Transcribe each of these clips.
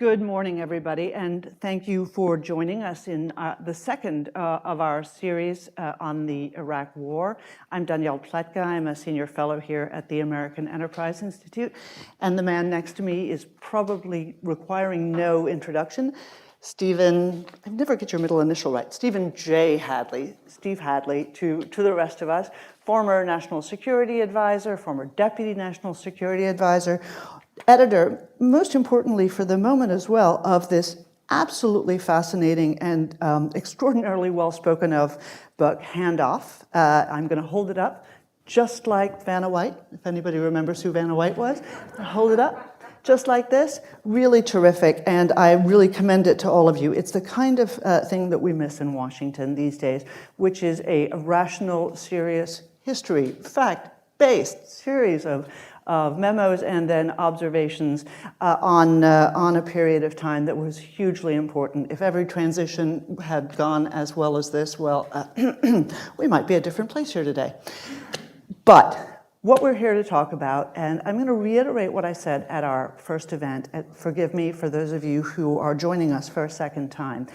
Good morning, everybody, and thank you for joining us in the second of our series on the Iraq War. I'm Danielle Pletka. I'm a senior fellow here at the American Enterprise Institute, and the man next to me is probably requiring no introduction. Stephen, I never get your middle initial right, Stephen J. Hadley, Steve Hadley, to the rest of us, former National Security Advisor, former Deputy National Security Advisor, editor, most importantly for the moment as well, of this absolutely fascinating and extraordinarily well spoken of book, Handoff. I'm going to hold it up, just like Vanna White, if anybody remembers who Vanna White was. Hold it up, just like this. Really terrific, and I really commend it to all of you. It's the kind of thing that we miss in Washington these days, which is a rational, serious history, fact-based series of memos and then observations on a period of time that was hugely important. If every transition had gone as well as this, well, we might be a different place here today. But what we're here to talk about, and I'm going to reiterate what I said at our first event, forgive me for those of you who are joining us for a second time.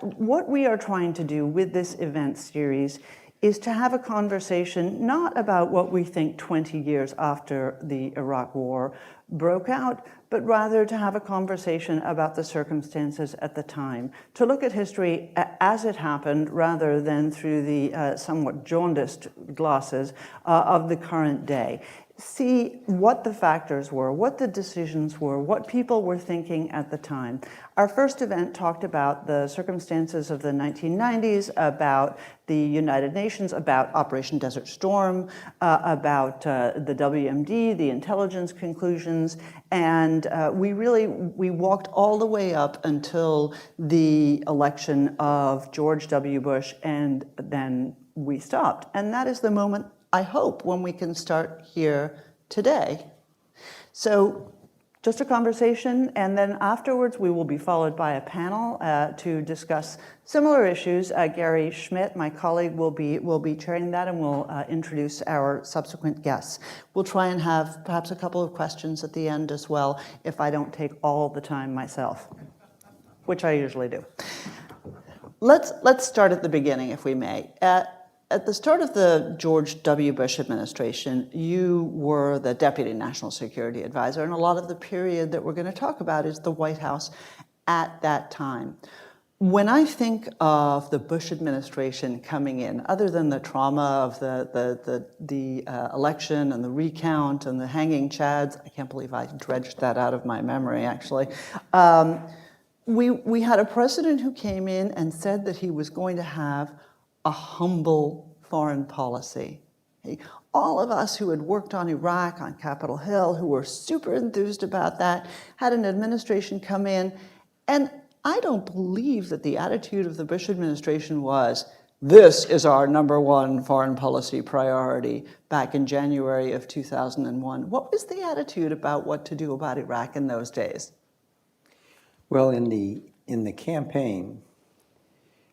What we are trying to do with this event series is to have a conversation not about what we think 20 years after the Iraq War broke out, but rather to have a conversation about the circumstances at the time, to look at history as it happened rather than through the somewhat jaundiced glasses of the current day. See what the factors were, what the decisions were, what people were thinking at the time. Our first event talked about the circumstances of the 1990s, about the United Nations, about Operation Desert Storm, about the WMD, the intelligence conclusions, and we walked all the way up until the election of George W. Bush, and then we stopped. And that is the moment, I hope, when we can start here today. So just a conversation, and then afterwards we will be followed by a panel to discuss similar issues. Gary Schmitt, my colleague, will be chairing that, and we'll introduce our subsequent guests. We'll try and have perhaps a couple of questions at the end as well, if I don't take all the time myself, which I usually do. Let's start at the beginning, if we may. At the start of the George W. Bush administration, you were the Deputy National Security Advisor, and a lot of the period that we're going to talk about is the White House at that time. When I think of the Bush administration coming in, other than the trauma of the election and the recount and the hanging chads, I can't believe I dredged that out of my memory, actually. We had a president who came in and said that he was going to have a humble foreign policy. All of us who had worked on Iraq, on Capitol Hill, who were super enthused about that, had an administration come in, and I don't believe that the attitude of the Bush administration was, this is our #1 foreign policy priority back in January of 2001. What was the attitude about what to do about Iraq in those days? Well, in the campaign,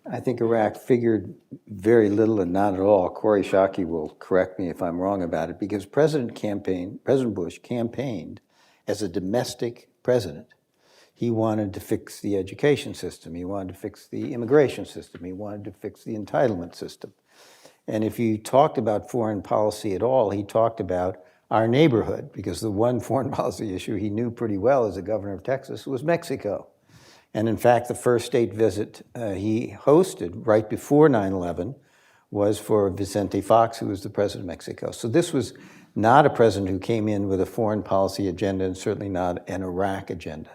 I think Iraq figured very little and not at all. Corey Shockey will correct me if I'm wrong about it, because President Bush campaigned as a domestic president. He wanted to fix the education system. He wanted to fix the immigration system. He wanted to fix the entitlement system. And if you talked about foreign policy at all, he talked about our neighborhood, because the one foreign policy issue he knew pretty well as the governor of Texas was Mexico. And in fact, the first state visit he hosted right before 9/11 was for Vicente Fox, who was the president of Mexico. So this was not a president who came in with a foreign policy agenda, and certainly not an Iraq agenda.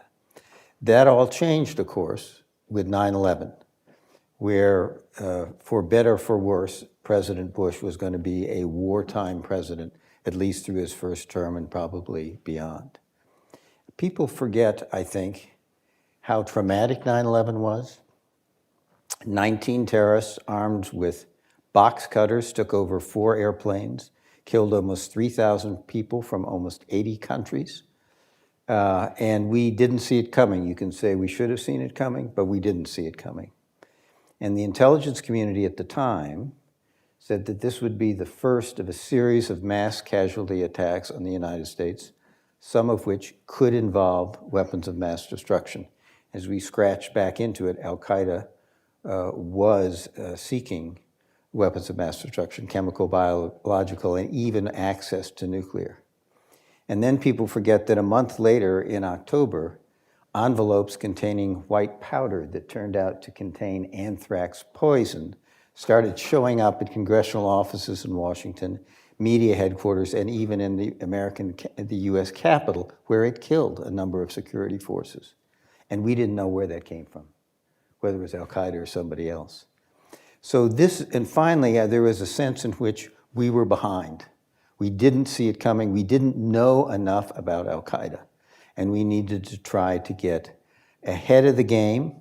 That all changed, of course, with 9/11, where for better or for worse, President Bush was going to be a wartime president, at least through his first term and probably beyond. People forget, I think, how traumatic 9/11 was. 19 terrorists armed with box cutters took over 4 airplanes, killed almost 3,000 people from almost 80 countries. And we didn't see it coming. You can say we should have seen it coming, but we didn't see it coming. And the intelligence community at the time said that this would be the first of a series of mass casualty attacks on the United States some of which could involve weapons of mass destruction. As we scratch back into it, Al-Qaeda was seeking weapons of mass destruction, chemical, biological, and even access to nuclear. And then people forget that a month later, in October, envelopes containing white powder that turned out to contain anthrax poison started showing up at congressional offices in Washington, media headquarters, and even in the US Capitol, where it killed a number of security forces. And we didn't know where that came from, whether it was Al-Qaeda or somebody else. So and finally, there was a sense in which we were behind. We didn't see it coming. We didn't know enough about Al-Qaeda. And we needed to try to get ahead of the game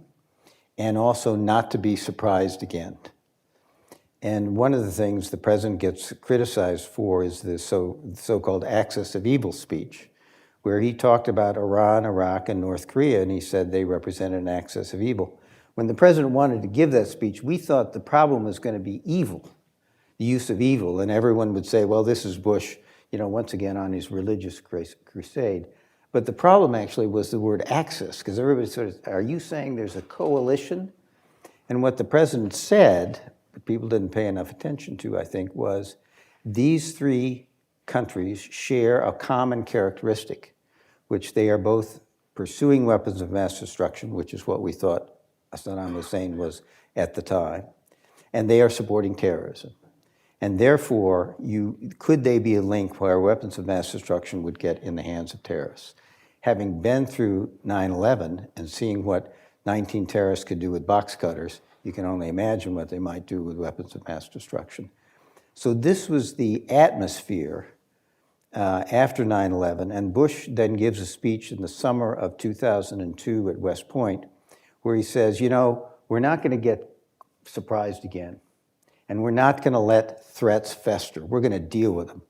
and also not to be surprised again. And one of the things the president gets criticized for is the so-called axis of evil speech, where he talked about Iran, Iraq, and North Korea, and he said they represented an axis of evil. When the president wanted to give that speech, we thought the problem was going to be evil, the use of evil, and everyone would say, well, this is Bush, once again on his religious crusade. But the problem actually was the word axis, because everybody sort of, are you saying there's a coalition? And what the president said, but people didn't pay enough attention to, I think, was these three countries share a common characteristic, which they are both pursuing weapons of mass destruction, which is what we thought Saddam Hussein was at the time, and they are supporting terrorism. And therefore, could they be a link where weapons of mass destruction would get in the hands of terrorists? Having been through 9/11 and seeing what 19 terrorists could do with box cutters, you can only imagine what they might do with weapons of mass destruction. So this was the atmosphere after 9/11, and Bush then gives a speech in the summer of 2002 at West Point, where he says, we're not going to get surprised again, and we're not going to let threats fester. We're going to deal with them.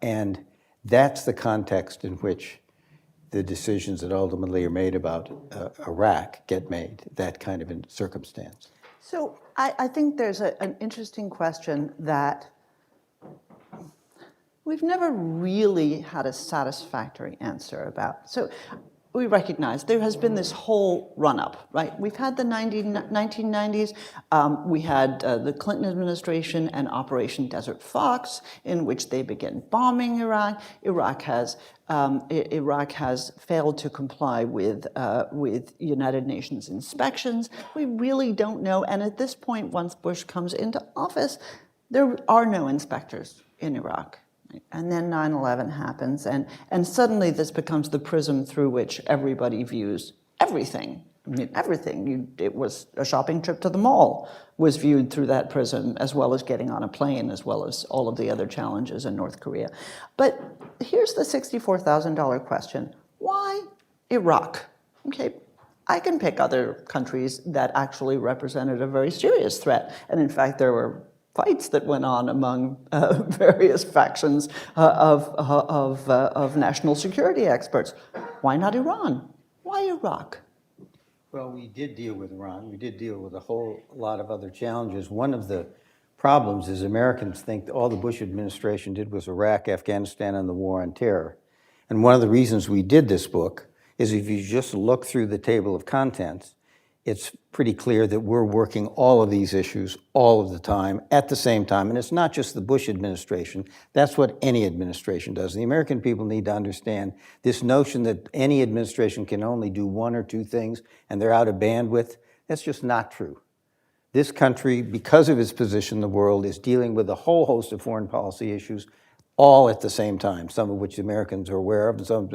And that's the context in which the decisions that ultimately are made about Iraq get made, that kind of circumstance. So I think there's an interesting question that we've never really had a satisfactory answer about. So we recognize there has been this whole run-up, right? We've had the 1990s. We had the Clinton administration and Operation Desert Fox, in which they began bombing Iraq. Iraq has failed to comply with United Nations inspections. We really don't know. And at this point, once Bush comes into office, there are no inspectors in Iraq. And then 9/11 happens, and suddenly this becomes the prism through which everybody views everything. I mean, everything. It was a shopping trip to the mall was viewed through that prism, as well as getting on a plane, as well as all of the other challenges in North Korea. But here's the $64,000 question. Why Iraq? Okay, I can pick other countries that actually represented a very serious threat. And in fact, there were fights that went on among various factions of national security experts. Why not Iran? Why Iraq? Well, we did deal with Iran. We did deal with a whole lot of other challenges. One of the problems is Americans think that all the Bush administration did was Iraq, Afghanistan, and the war on terror. And one of the reasons we did this book is if you just look through the table of contents, it's pretty clear that we're working all of these issues all of the time, at the same time. And it's not just the Bush administration. That's what any administration does. The American people need to understand this notion that any administration can only do one or two things and they're out of bandwidth. That's just not true. This country, because of its position in the world, is dealing with a whole host of foreign policy issues all at the same time, some of which Americans are aware of and some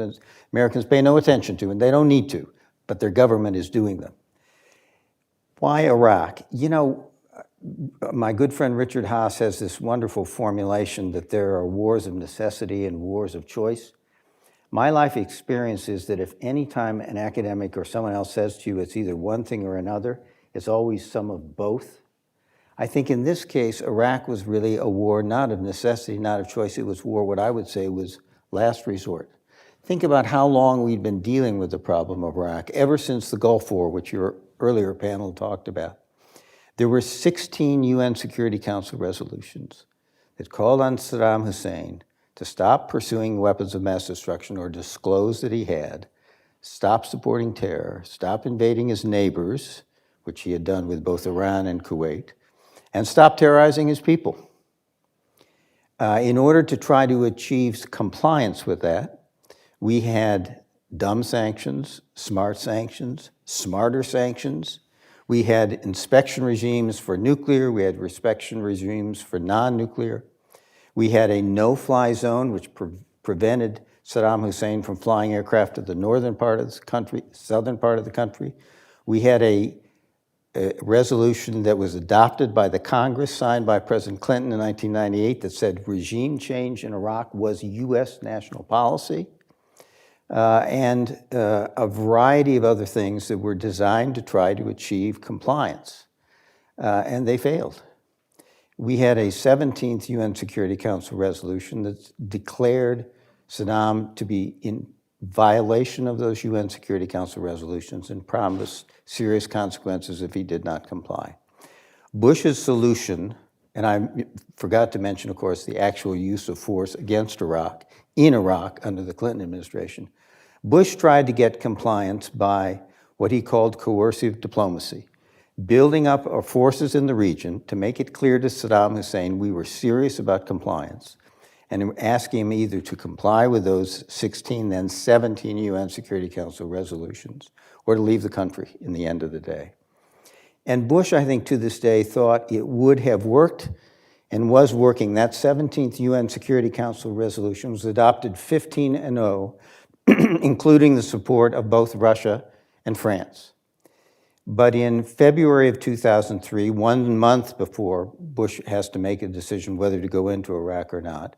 Americans pay no attention to, and they don't need to, but their government is doing them. Why Iraq? My good friend Richard Haas has this wonderful formulation that there are wars of necessity and wars of choice. My life experience is that if any time an academic or someone else says to you it's either one thing or another, it's always some of both. I think in this case, Iraq was really a war not of necessity, not of choice. It was war, what I would say was last resort. Think about how long we'd been dealing with the problem of Iraq, ever since the Gulf War, which your earlier panel talked about. There were 16 UN Security Council resolutions that called on Saddam Hussein to stop pursuing weapons of mass destruction or disclose that he had, stop supporting terror, stop invading his neighbors, which he had done with both Iran and Kuwait, and stop terrorizing his people. In order to try to achieve compliance with that, we had dumb sanctions, smart sanctions, smarter sanctions. We had inspection regimes for nuclear. We had inspection regimes for non-nuclear. We had a no-fly zone, which prevented Saddam Hussein from flying aircraft to the northern part of the country, southern part of the country. We had a resolution that was adopted by the Congress, signed by President Clinton in 1998, that said regime change in Iraq was U.S. national policy, and a variety of other things that were designed to try to achieve compliance, and they failed. We had a 17th UN Security Council resolution that declared Saddam to be in violation of those UN Security Council resolutions and promised serious consequences if he did not comply. Bush's solution, and I forgot to mention, of course, the actual use of force against Iraq, in Iraq under the Clinton administration. Bush tried to get compliance by what he called coercive diplomacy, building up our forces in the region to make it clear to Saddam Hussein we were serious about compliance, and asking him either to comply with those 16, then 17 UN Security Council resolutions, or to leave the country in the end of the day. And Bush, I think, to this day, thought it would have worked and was working. That 17th UN Security Council resolution was adopted 15-0, including the support of both Russia and France. But in February of 2003, 1 month before Bush has to make a decision whether to go into Iraq or not,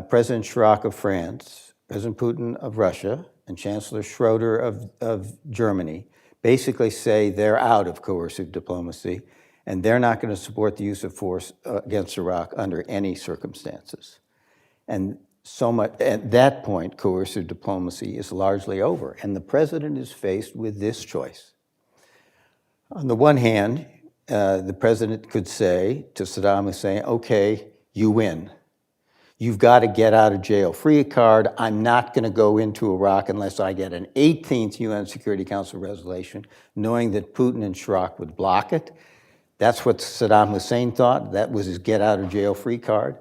President Chirac of France, President Putin of Russia, and Chancellor Schroeder of Germany basically say they're out of coercive diplomacy and they're not going to support the use of force against Iraq under any circumstances. And so much, at that point, coercive diplomacy is largely over. And the president is faced with this choice. On the one hand, the president could say to Saddam Hussein, okay, you win. You've got to get out of jail free card. I'm not going to go into Iraq unless I get an 18th UN Security Council resolution, knowing that Putin and Chirac would block it. That's what Saddam Hussein thought. That was his get out of jail free card.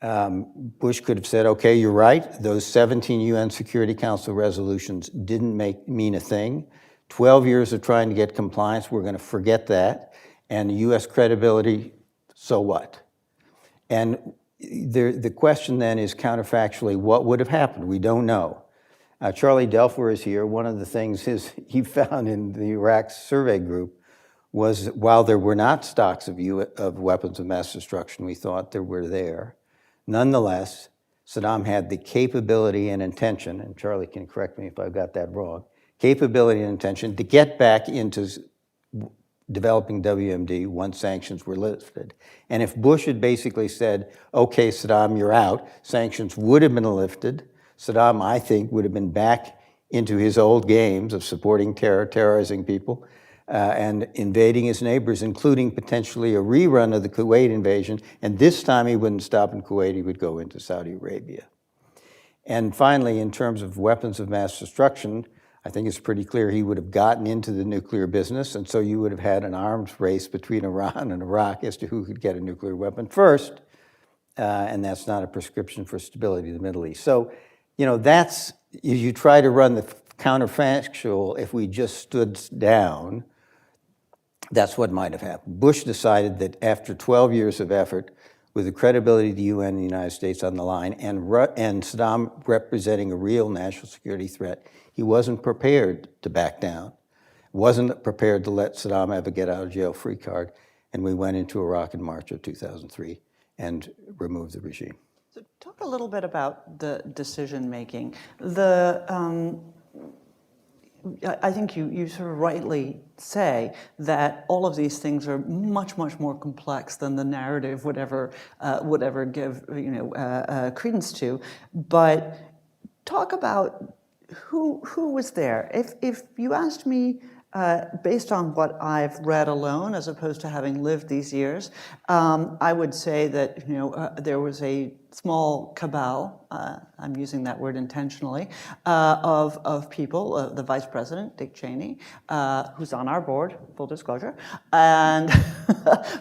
Bush could have said, okay, you're right. Those 17 UN Security Council resolutions didn't mean a thing. 12 years of trying to get compliance, we're going to forget that. And US credibility, so what? And the question then is counterfactually, what would have happened? We don't know. Charlie Delfer is here. One of the things he found in the Iraq survey group was while there were not stocks of weapons of mass destruction, we thought there were there. Nonetheless, Saddam had the capability and intention, and Charlie can correct me if I've got that wrong, capability and intention to get back into developing WMD once sanctions were lifted. And if Bush had basically said, okay, Saddam, you're out, sanctions would have been lifted, Saddam, I think, would have been back into his old games of supporting terror, terrorizing people, and invading his neighbors, including potentially a rerun of the Kuwait invasion. And this time he wouldn't stop in Kuwait, he would go into Saudi Arabia. And finally, in terms of weapons of mass destruction, I think it's pretty clear he would have gotten into the nuclear business, and so you would have had an arms race between Iran and Iraq as to who could get a nuclear weapon first, and that's not a prescription for stability in the Middle East. So, that's, you try to run the counterfactual, if we just stood down, that's what might have happened. Bush decided that after 12 years of effort, with the credibility of the UN and the United States on the line, and Saddam representing a real national security threat, he wasn't prepared to back down, wasn't prepared to let Saddam have a get-out-of-jail-free card, and we went into Iraq in March of 2003 and removed the regime. So talk a little bit about the decision-making. I think you sort of rightly say that all of these things are much, much more complex than the narrative would ever give credence to. But talk about who was there. If you asked me, based on what I've read alone, as opposed to having lived these years, I would say that there was a small cabal, I'm using that word intentionally, of people, the Vice President, Dick Cheney, who's on our board, full disclosure, and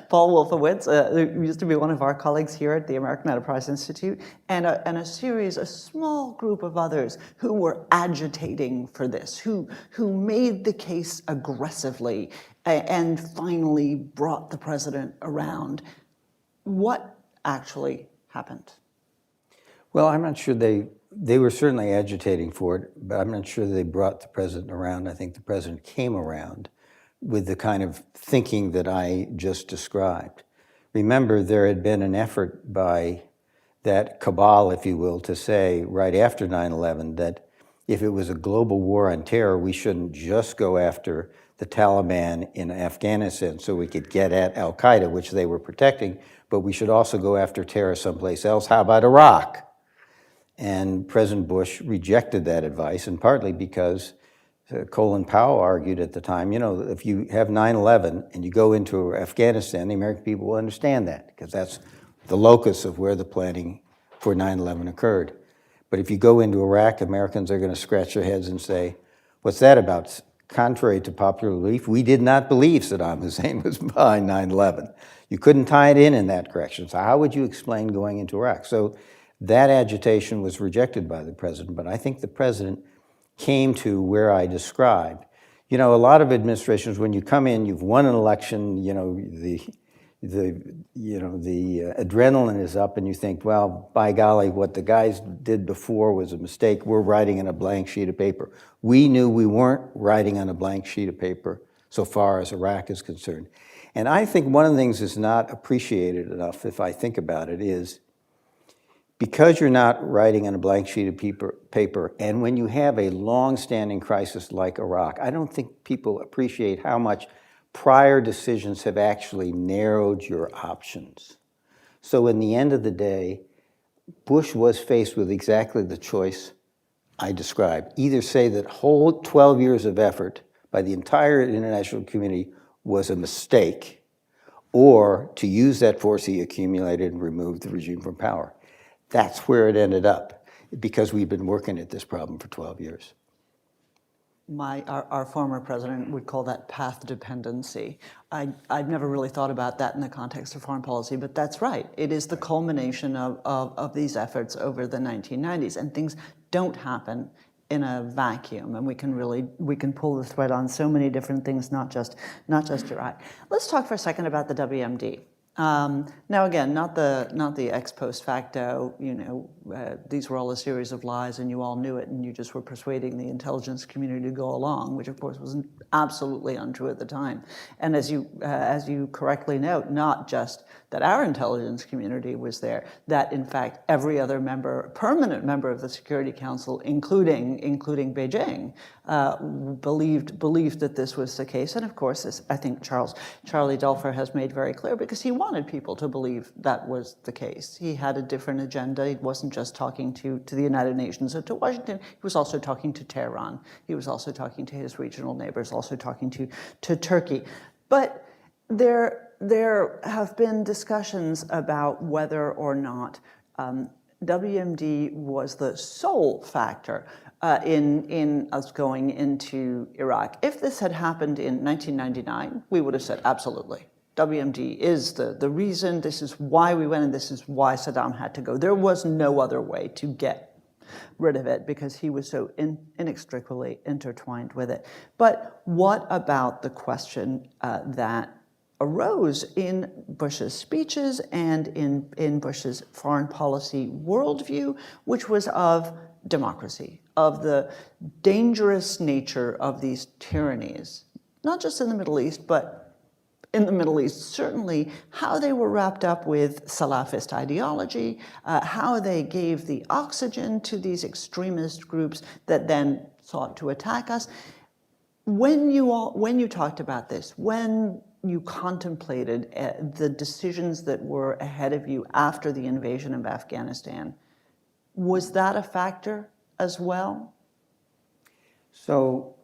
Paul Wolfowitz, who used to be one of our colleagues here at the American Enterprise Institute, and a small group of others who were agitating for this, who made the case aggressively and finally brought the president around. What actually happened? Well, I'm not sure they were certainly agitating for it, but I'm not sure they brought the president around. I think the president came around with the kind of thinking that I just described. Remember, there had been an effort by that cabal, if you will, to say right after 9/11 that if it was a global war on terror, we shouldn't just go after the Taliban in Afghanistan so we could get at al-Qaeda, which they were protecting, but we should also go after terror someplace else. How about Iraq? And President Bush rejected that advice, and partly because Colin Powell argued at the time, if you have 9/11 and you go into Afghanistan, the American people will understand that, because that's the locus of where the planning for 9/11 occurred. But if you go into Iraq, Americans are going to scratch their heads and say, what's that about? Contrary to popular belief, we did not believe Saddam Hussein was behind 9/11. You couldn't tie it in that direction. So how would you explain going into Iraq? So that agitation was rejected by the president, but I think the president came to where I described. A lot of administrations, when you come in, you've won an election, the adrenaline is up, and you think, well, by golly, what the guys did before was a mistake. We're writing on a blank sheet of paper. We knew we weren't writing on a blank sheet of paper so far as Iraq is concerned. And I think one of the things that's not appreciated enough, if I think about it, is because you're not writing on a blank sheet of paper, and when you have a long-standing crisis like Iraq, I don't think people appreciate how much prior decisions have actually narrowed your options. So in the end of the day, Bush was faced with exactly the choice I described. Either say that whole 12 years of effort by the entire international community was a mistake, or to use that force he accumulated and remove the regime from power. That's where it ended up, because we've been working at this problem for 12 years. Our former president would call that path dependency. I've never really thought about that in the context of foreign policy, but that's right. It is the culmination of these efforts over the 1990s, and things don't happen in a vacuum, and we can pull the thread on so many different things, not just Iraq. Let's talk for a second about the WMD. Now again, not the ex post facto, these were all a series of lies and you all knew it and you just were persuading the intelligence community to go along, which of course was absolutely untrue at the time. And as you correctly note, not just that our intelligence community was there, that in fact every other permanent member of the Security Council, including Beijing, believed that this was the case. And of course, as I think Charlie Dulfer has made very clear, because he wanted people to believe that was the case. He had a different agenda. He wasn't just talking to the United Nations or to Washington. He was also talking to Tehran. He was also talking to his regional neighbors, also talking to Turkey. But there have been discussions about whether or not WMD was the sole factor in us going into Iraq. If this had happened in 1999, we would have said absolutely. WMD is the reason, this is why we went, and this is why Saddam had to go. There was no other way to get rid of it because he was so inextricably intertwined with it. But what about the question that arose in Bush's speeches and in Bush's foreign policy worldview, which was of democracy, of the dangerous nature of these tyrannies, not just in the Middle East, but in the Middle East, certainly how they were wrapped up with Salafist ideology, how they gave the oxygen to these extremist groups that then sought to attack us. When you talked about this, when you contemplated the decisions that were ahead of you after the invasion of Afghanistan, was that a factor as well? So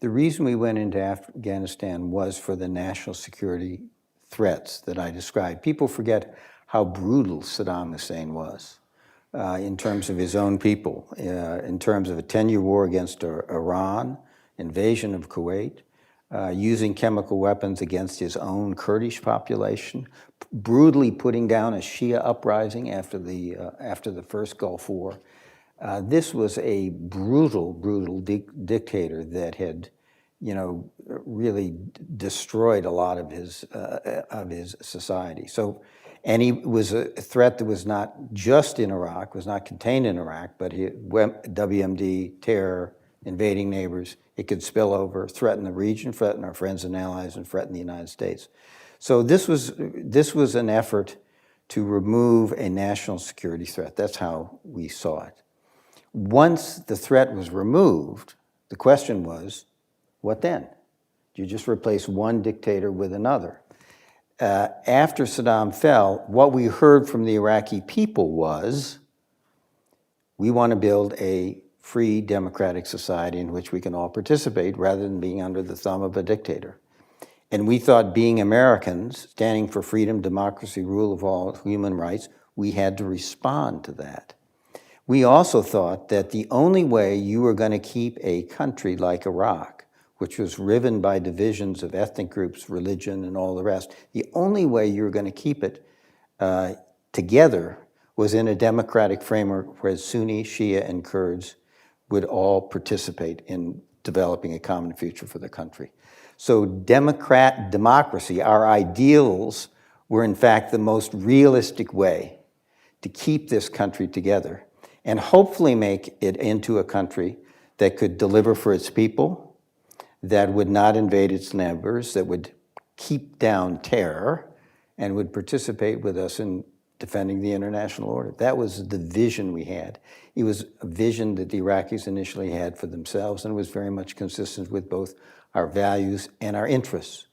the reason we went into Afghanistan was for the national security threats that I described. People forget how brutal Saddam Hussein was in terms of his own people, in terms of a 10-year war against Iran, invasion of Kuwait, using chemical weapons against his own Kurdish population, brutally putting down a Shia uprising after the first Gulf War. This was a brutal, brutal dictator that had, really destroyed a lot of his society. So, and he was a threat that was not just in Iraq, was not contained in Iraq, but WMD, terror, invading neighbors. It could spill over, threaten the region, threaten our friends and allies, and threaten the United States. So this was an effort to remove a national security threat. That's how we saw it. Once the threat was removed, the question was, what then? Do you just replace one dictator with another? After Saddam fell, what we heard from the Iraqi people was, we want to build a free democratic society in which we can all participate rather than being under the thumb of a dictator. And we thought, being Americans, standing for freedom, democracy, rule of law, human rights, we had to respond to that. We also thought that the only way you were going to keep a country like Iraq, which was riven by divisions of ethnic groups, religion, and all the rest, the only way you were going to keep it together was in a democratic framework where Sunni, Shia, and Kurds would all participate in developing a common future for the country. So democracy, our ideals, were in fact the most realistic way to keep this country together and hopefully make it into a country that could deliver for its people, that would not invade its neighbors, that would keep down terror, and would participate with us in defending the international order. That was the vision we had. It was a vision that the Iraqis initially had for themselves, and was very much consistent with both our values and our interests.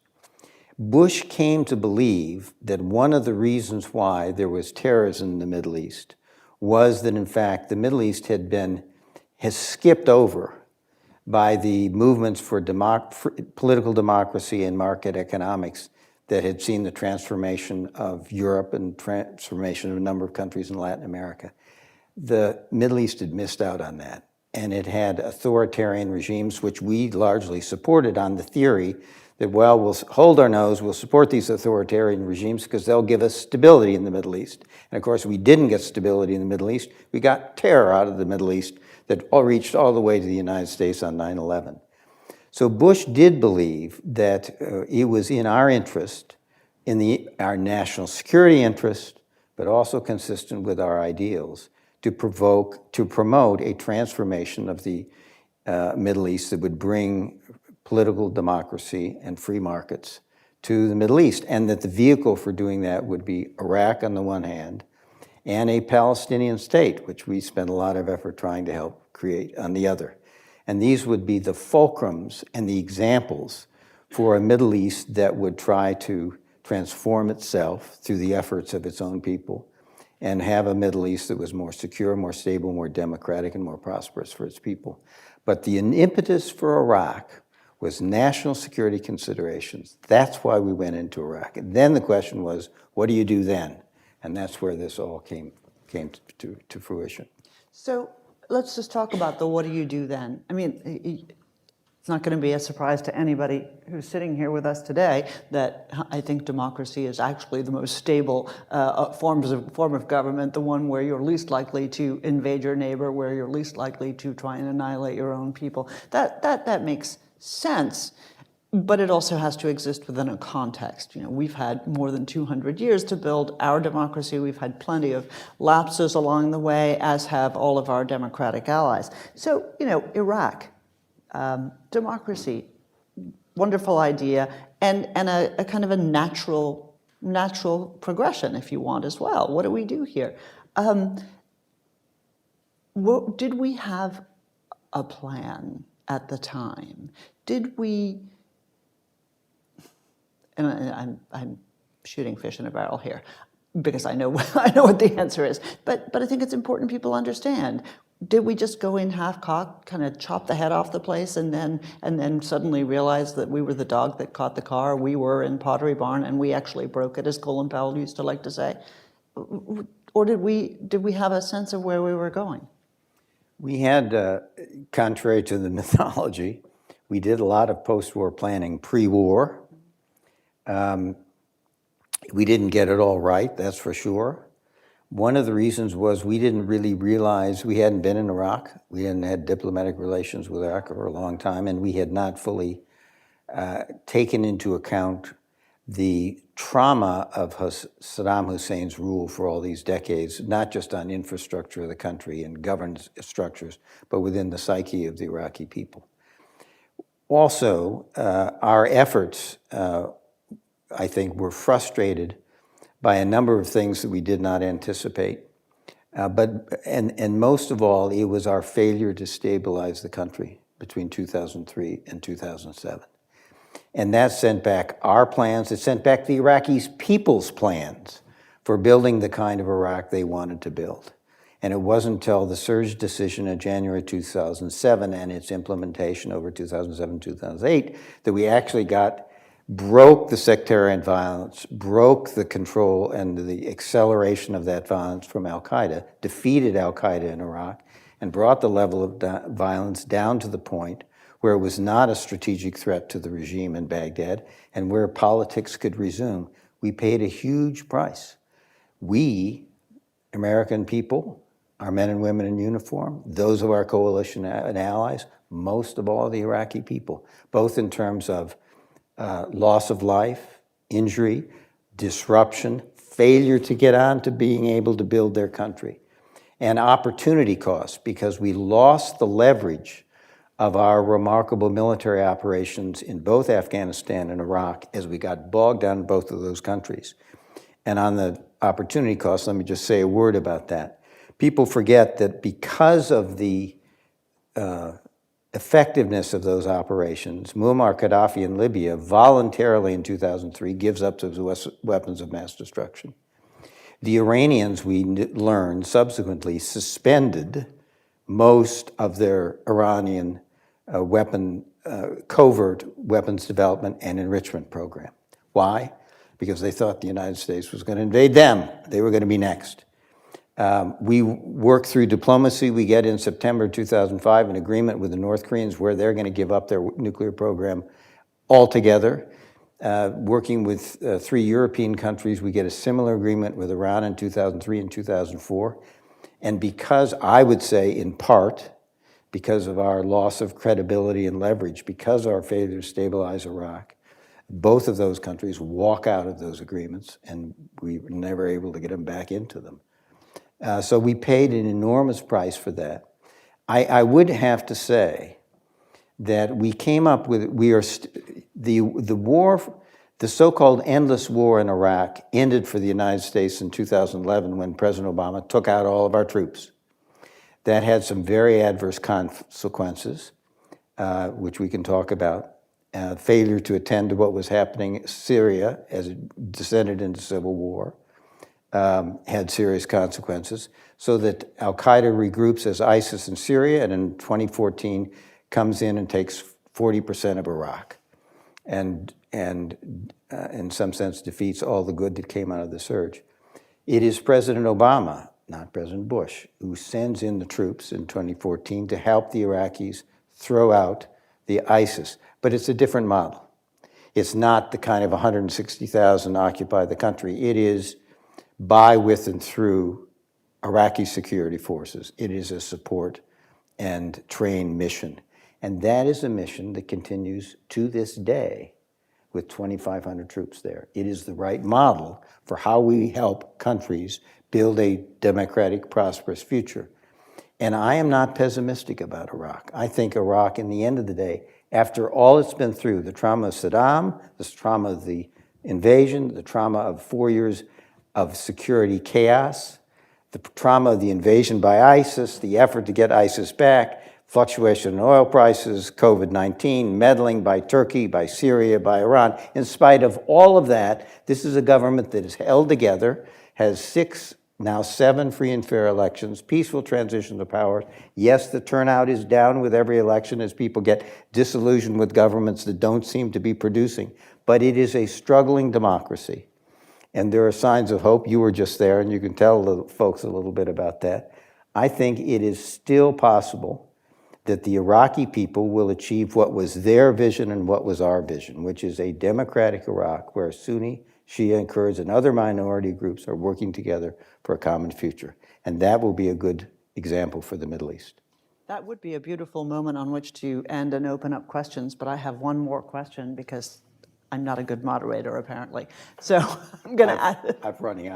Bush came to believe that one of the reasons why there was terrorism in the Middle East was that, in fact, the Middle East has skipped over by the movements for political democracy and market economics that had seen the transformation of Europe and transformation of a number of countries in Latin America. The Middle East had missed out on that, and it had authoritarian regimes, which we largely supported on the theory that, well, we'll hold our nose, we'll support these authoritarian regimes because they'll give us stability in the Middle East. And of course, we didn't get stability in the Middle East. We got terror out of the Middle East that reached all the way to the United States on 9/11. So Bush did believe that it was in our interest, in our national security interest, but also consistent with our ideals, to promote a transformation of the Middle East that would bring political democracy and free markets to the Middle East, and that the vehicle for doing that would be Iraq on the one hand, and a Palestinian state, which we spent a lot of effort trying to help create, on the other. And these would be the fulcrums and the examples for a Middle East that would try to transform itself through the efforts of its own people, and have a Middle East that was more secure, more stable, more democratic, and more prosperous for its people. But the impetus for Iraq was national security considerations. That's why we went into Iraq. And then the question was, what do you do then? And that's where this all came to fruition. So let's just talk about the what do you do then? I mean, it's not going to be a surprise to anybody who's sitting here with us today that I think democracy is actually the most stable form of government, the one where you're least likely to invade your neighbor, where you're least likely to try and annihilate your own people. That makes sense. But it also has to exist within a context. We've had more than 200 years to build our democracy. We've had plenty of lapses along the way, as have all of our democratic allies. So, Iraq, democracy, wonderful idea, and a kind of a natural progression, if you want, as well. What do we do here? Did we have a plan at the time? Did we? And I'm shooting fish in a barrel here, because I know what the answer is. But I think it's important people understand. Did we just go in half-cocked, kind of chop the head off the place, and then suddenly realize that we were the dog that caught the car? We were in Pottery Barn, and we actually broke it, as Colin Powell used to like to say. or did we have a sense of where we were going? We had, contrary to the mythology, we did a lot of post-war planning pre-war. We didn't get it all right, that's for sure. One of the reasons was we didn't really realize we hadn't been in Iraq. We hadn't had diplomatic relations with Iraq for a long time, and we had not fully taken into account the trauma of Saddam Hussein's rule for all these decades, not just on infrastructure of the country and governance structures, but within the psyche of the Iraqi people. Also, our efforts, I think, were frustrated by a number of things that we did not anticipate. And most of all, it was our failure to stabilize the country between 2003 and 2007. And that sent back our plans. It sent back the Iraqi people's plans for building the kind of Iraq they wanted to build. And it wasn't until the surge decision in January 2007 and its implementation over 2007, 2008 that we actually broke the sectarian violence, broke the control and the acceleration of that violence from al-Qaeda, defeated al-Qaeda in Iraq, and brought the level of violence down to the point where it was not a strategic threat to the regime in Baghdad and where politics could resume. We paid a huge price. We, American people, our men and women in uniform, those of our coalition and allies, most of all the Iraqi people, both in terms of loss of life, injury, disruption, failure to get on to being able to build their country, and opportunity cost because we lost the leverage of our remarkable military operations in both Afghanistan and Iraq as we got bogged down in both of those countries. And on the opportunity cost, let me just say a word about that. People forget that because of the effectiveness of those operations, Muammar Gaddafi in Libya voluntarily in 2003 gives up those weapons of mass destruction. The Iranians, we learned subsequently, suspended most of their Iranian covert weapons development and enrichment program. Why? Because they thought the United States was going to invade them. They were going to be next. We work through diplomacy. We get in September 2005 an agreement with the North Koreans where they're going to give up their nuclear program altogether. Working with 3 European countries, we get a similar agreement with Iran in 2003 and 2004. And because, I would say in part, because of our loss of credibility and leverage, because of our failure to stabilize Iraq, both of those countries walk out of those agreements, and we were never able to get them back into them. So we paid an enormous price for that. I would have to say that we came up with, the war, the so-called endless war in Iraq ended for the United States in 2011 when President Obama took out all of our troops. That had some very adverse consequences, which we can talk about. Failure to attend to what was happening in Syria as it descended into civil war. Had serious consequences, so that al-Qaeda regroups as ISIS in Syria, and in 2014 comes in and takes 40% of Iraq, and in some sense defeats all the good that came out of the surge. It is President Obama, not President Bush, who sends in the troops in 2014 to help the Iraqis throw out the ISIS, but it's a different model. It's not the kind of 160,000 occupy the country. It is by, with, and through Iraqi security forces. It is a support and train mission. And that is a mission that continues to this day with 2,500 troops there. It is the right model for how we help countries build a democratic, prosperous future. And I am not pessimistic about Iraq. I think Iraq, in the end of the day, after all it's been through, the trauma of Saddam, the trauma of the invasion, the trauma of 4 years of security chaos, the trauma of the invasion by ISIS, the effort to get ISIS back, fluctuation in oil prices, COVID-19, meddling by Turkey, by Syria, by Iran. In spite of all of that, this is a government that is held together, has 6, now 7 free and fair elections, peaceful transition to power. Yes, the turnout is down with every election as people get disillusioned with governments that don't seem to be producing, but it is a struggling democracy. and there are signs of hope. You were just there, and you can tell the folks a little bit about that. I think it is still possible that the Iraqi people will achieve what was their vision and what was our vision, which is a democratic Iraq where Sunni, Shia, and Kurds and other minority groups are working together for a common future. And that will be a good example for the Middle East. That would be a beautiful moment on which to end and open up questions, but I have one more question because I'm not a good moderator, apparently. So I'm going to add. I'm running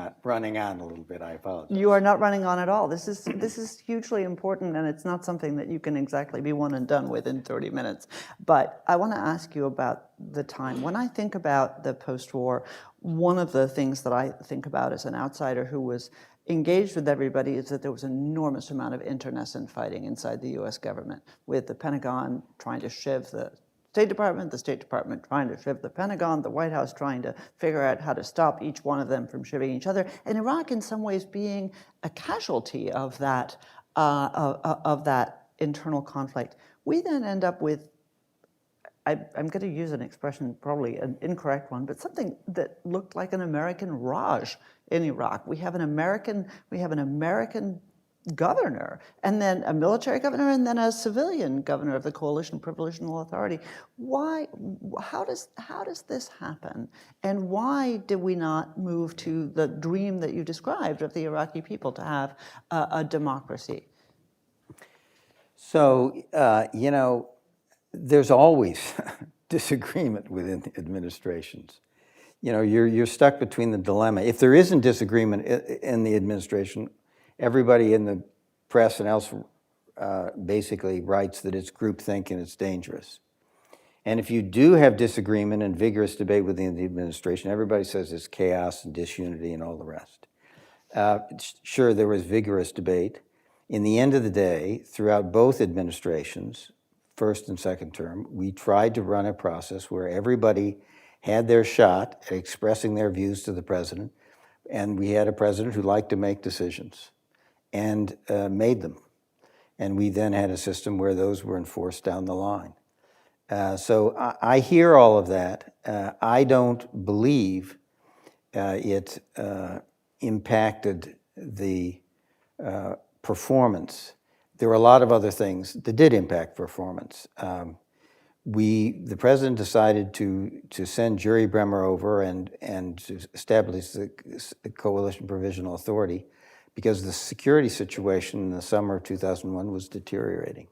on a little bit, I apologize. You are not running on at all. This is hugely important, and it's not something that you can exactly be one and done with in 30 minutes. But I want to ask you about the time. When I think about the post-war, one of the things that I think about as an outsider who was engaged with everybody is that there was an enormous amount of internecine fighting inside the US government, with the Pentagon trying to shiv the State Department trying to shiv the Pentagon, the White House trying to figure out how to stop each one of them from shivving each other, and Iraq in some ways being a casualty of that internal conflict. We then end up with, I'm going to use an expression, probably an incorrect one, but something that looked like an American Raj in Iraq. We have an American governor, and then a military governor, and then a civilian governor of the coalition provisional authority. Why? How does this happen? And why did we not move to the dream that you described of the Iraqi people to have a democracy? So, there's always disagreement within administrations. You're stuck between the dilemma. If there isn't disagreement in the administration, everybody in the press and else basically writes that it's groupthink and it's dangerous. And if you do have disagreement and vigorous debate within the administration, everybody says it's chaos and disunity and all the rest. Sure, there was vigorous debate. In the end of the day, throughout both administrations, first and second term, we tried to run a process where everybody had their shot at expressing their views to the president, and we had a president who liked to make decisions and made them. And we then had a system where those were enforced down the line. So I hear all of that. I don't believe it impacted the performance. There were a lot of other things that did impact performance. The president decided to send Jerry Bremer over and to establish the Coalition Provisional Authority because the security situation in the summer of 2001 was deteriorating.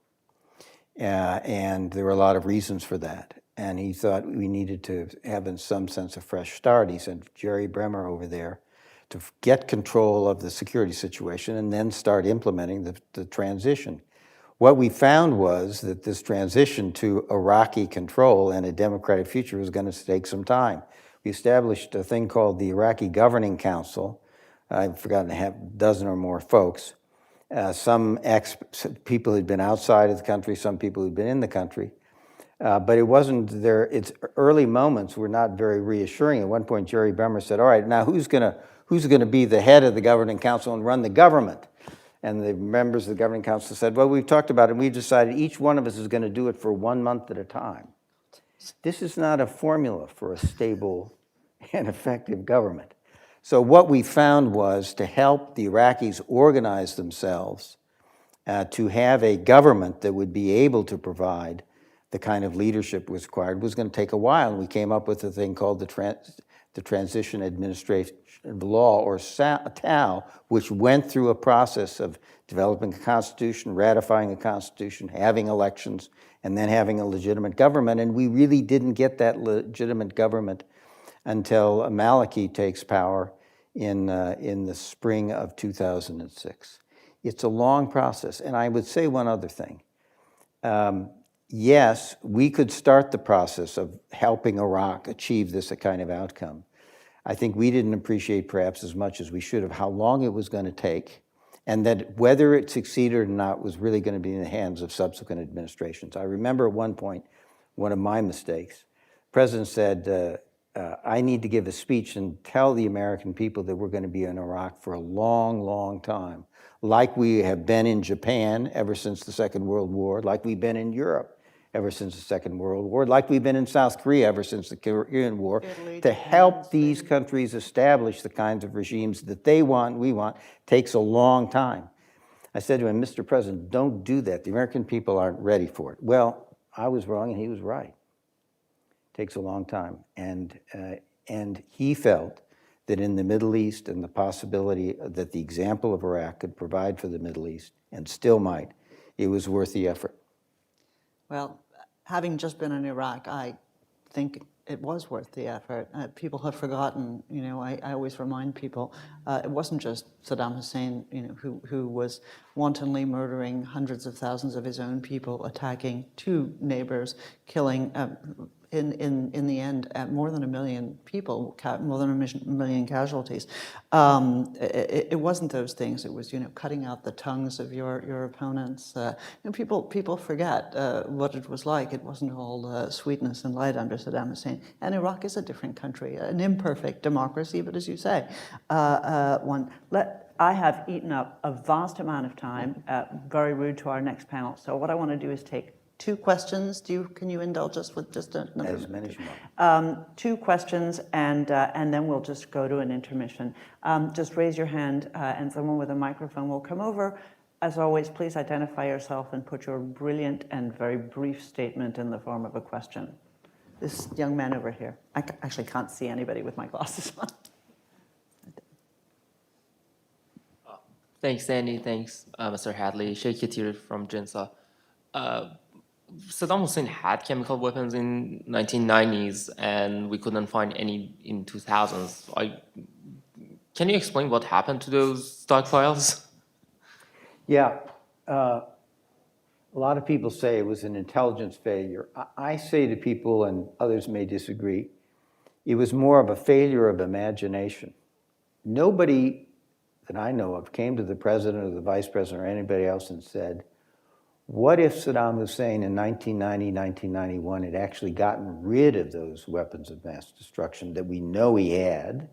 And there were a lot of reasons for that. And he thought we needed to have some sense of fresh start. He sent Jerry Bremer over there to get control of the security situation and then start implementing the transition. What we found was that this transition to Iraqi control and a democratic future was going to take some time. We established a thing called the Iraqi Governing Council. I've forgotten to have a dozen or more folks. Some people who'd been outside of the country, some people who'd been in the country. But it wasn't there. Its early moments were not very reassuring. At one point, Jerry Bremer said, all right, now who's going to be the head of the Governing Council and run the government? And the members of the Governing Council said, well, we've talked about it, and we've decided each one of us is going to do it for 1 month at a time. This is not a formula for a stable and effective government. So what we found was to help the Iraqis organize themselves to have a government that would be able to provide the kind of leadership was required was going to take a while. And we came up with a thing called the Transition Administration Law, or TAL, which went through a process of developing a constitution, ratifying a constitution, having elections, and then having a legitimate government. And we really didn't get that legitimate government until Maliki takes power in the spring of 2006. It's a long process. And I would say one other thing. Yes, we could start the process of helping Iraq achieve this kind of outcome. I think we didn't appreciate perhaps as much as we should have how long it was going to take, and that whether it succeeded or not was really going to be in the hands of subsequent administrations. I remember at one point, one of my mistakes, the president said, I need to give a speech and tell the American people that we're going to be in Iraq for a long, long time, like we have been in Japan ever since the Second World War, like we've been in Europe ever since the Second World War, like we've been in South Korea ever since the Korean War, Italy, to Japan, help these Spain. countries establish the kinds of regimes that they want, we want, takes a long time. I said to him, Mr. President, don't do that. The American people aren't ready for it. Well, I was wrong and he was right. It takes a long time. And he felt that in the Middle East and the possibility that the example of Iraq could provide for the Middle East, and still might, it was worth the effort. Well, having just been in Iraq, I think it was worth the effort. People have forgotten, I always remind people, it wasn't just Saddam Hussein, who was wantonly murdering hundreds of thousands of his own people, attacking two neighbors, killing, in the end, more than 1 million people, more than 1 million casualties. It wasn't those things. It was, cutting out the tongues of your opponents. People forget what it was like. It wasn't all sweetness and light under Saddam Hussein. And Iraq is a different country, an imperfect democracy, but as you say, one. I have eaten up a vast amount of time, very rude to our next panel. So what I want to do is take 2 questions. Can you indulge us with just another? As many as you want. 2 questions, and then we'll just go to an intermission. Just raise your hand, and someone with a microphone will come over. As always, please identify yourself and put your brilliant and very brief statement in the form of a question. This young man over here. I actually can't see anybody with my glasses on. Thanks, Andy. Thanks, Mr. Hadley. Sheikh Yatir from Jinsa. Saddam Hussein had chemical weapons in 1990s, and we couldn't find any in 2000s. Can you explain what happened to those stockpiles? Yeah, a lot of people say it was an intelligence failure. I say to people, and others may disagree, it was more of a failure of imagination. Nobody that I know of came to the president or the vice president or anybody else and said, what if Saddam Hussein in 1990, 1991 had actually gotten rid of those weapons of mass destruction that we know he had?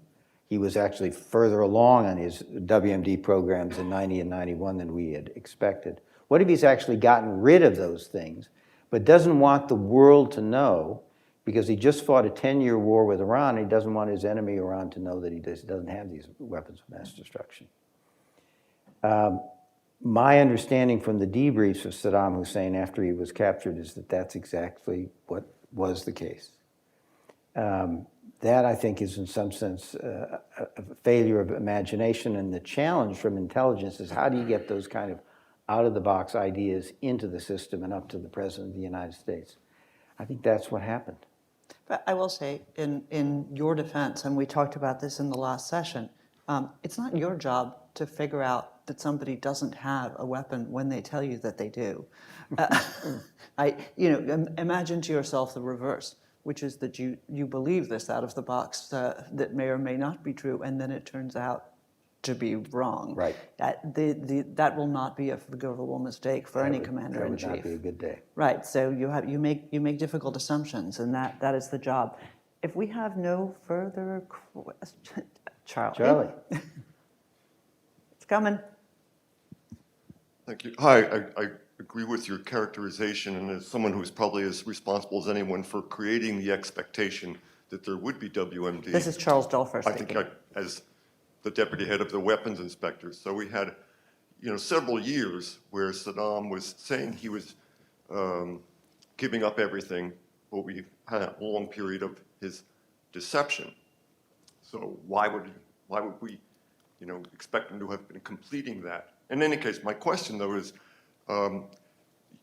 He was actually further along on his WMD programs in 90 and 91 than we had expected. What if he's actually gotten rid of those things, but doesn't want the world to know, because he just fought a 10-year war with Iran, and he doesn't want his enemy Iran to know that he doesn't have these weapons of mass destruction. My understanding from the debriefs of Saddam Hussein after he was captured is that that's exactly what was the case. That, I think, is in some sense a failure of imagination, and the challenge from intelligence is how do you get those kind of out-of-the-box ideas into the system and up to the President of the United States? I think that's what happened. But I will say, in your defense, and we talked about this in the last session, it's not your job to figure out that somebody doesn't have a weapon when they tell you that they do. Imagine to yourself the reverse, which is that you believe this out of the box that may or may not be true, and then it turns out to be wrong. Right. That will not be a forgivable mistake for any commander-in-chief. That would not be a good day. Right. So you make difficult assumptions, and that is the job. If we have no further questions, Charlie. It's coming. Thank you. Hi, I agree with your characterization, and as someone who's probably as responsible as anyone for creating the expectation that there would be WMD. This is Charles Dulfer I speaking. think as the deputy head of the weapons inspectors. So we had, several years where Saddam was saying he was giving up everything, but we had a long period of his deception. So why would we, expect him to have been completing that? In any case, my question though is,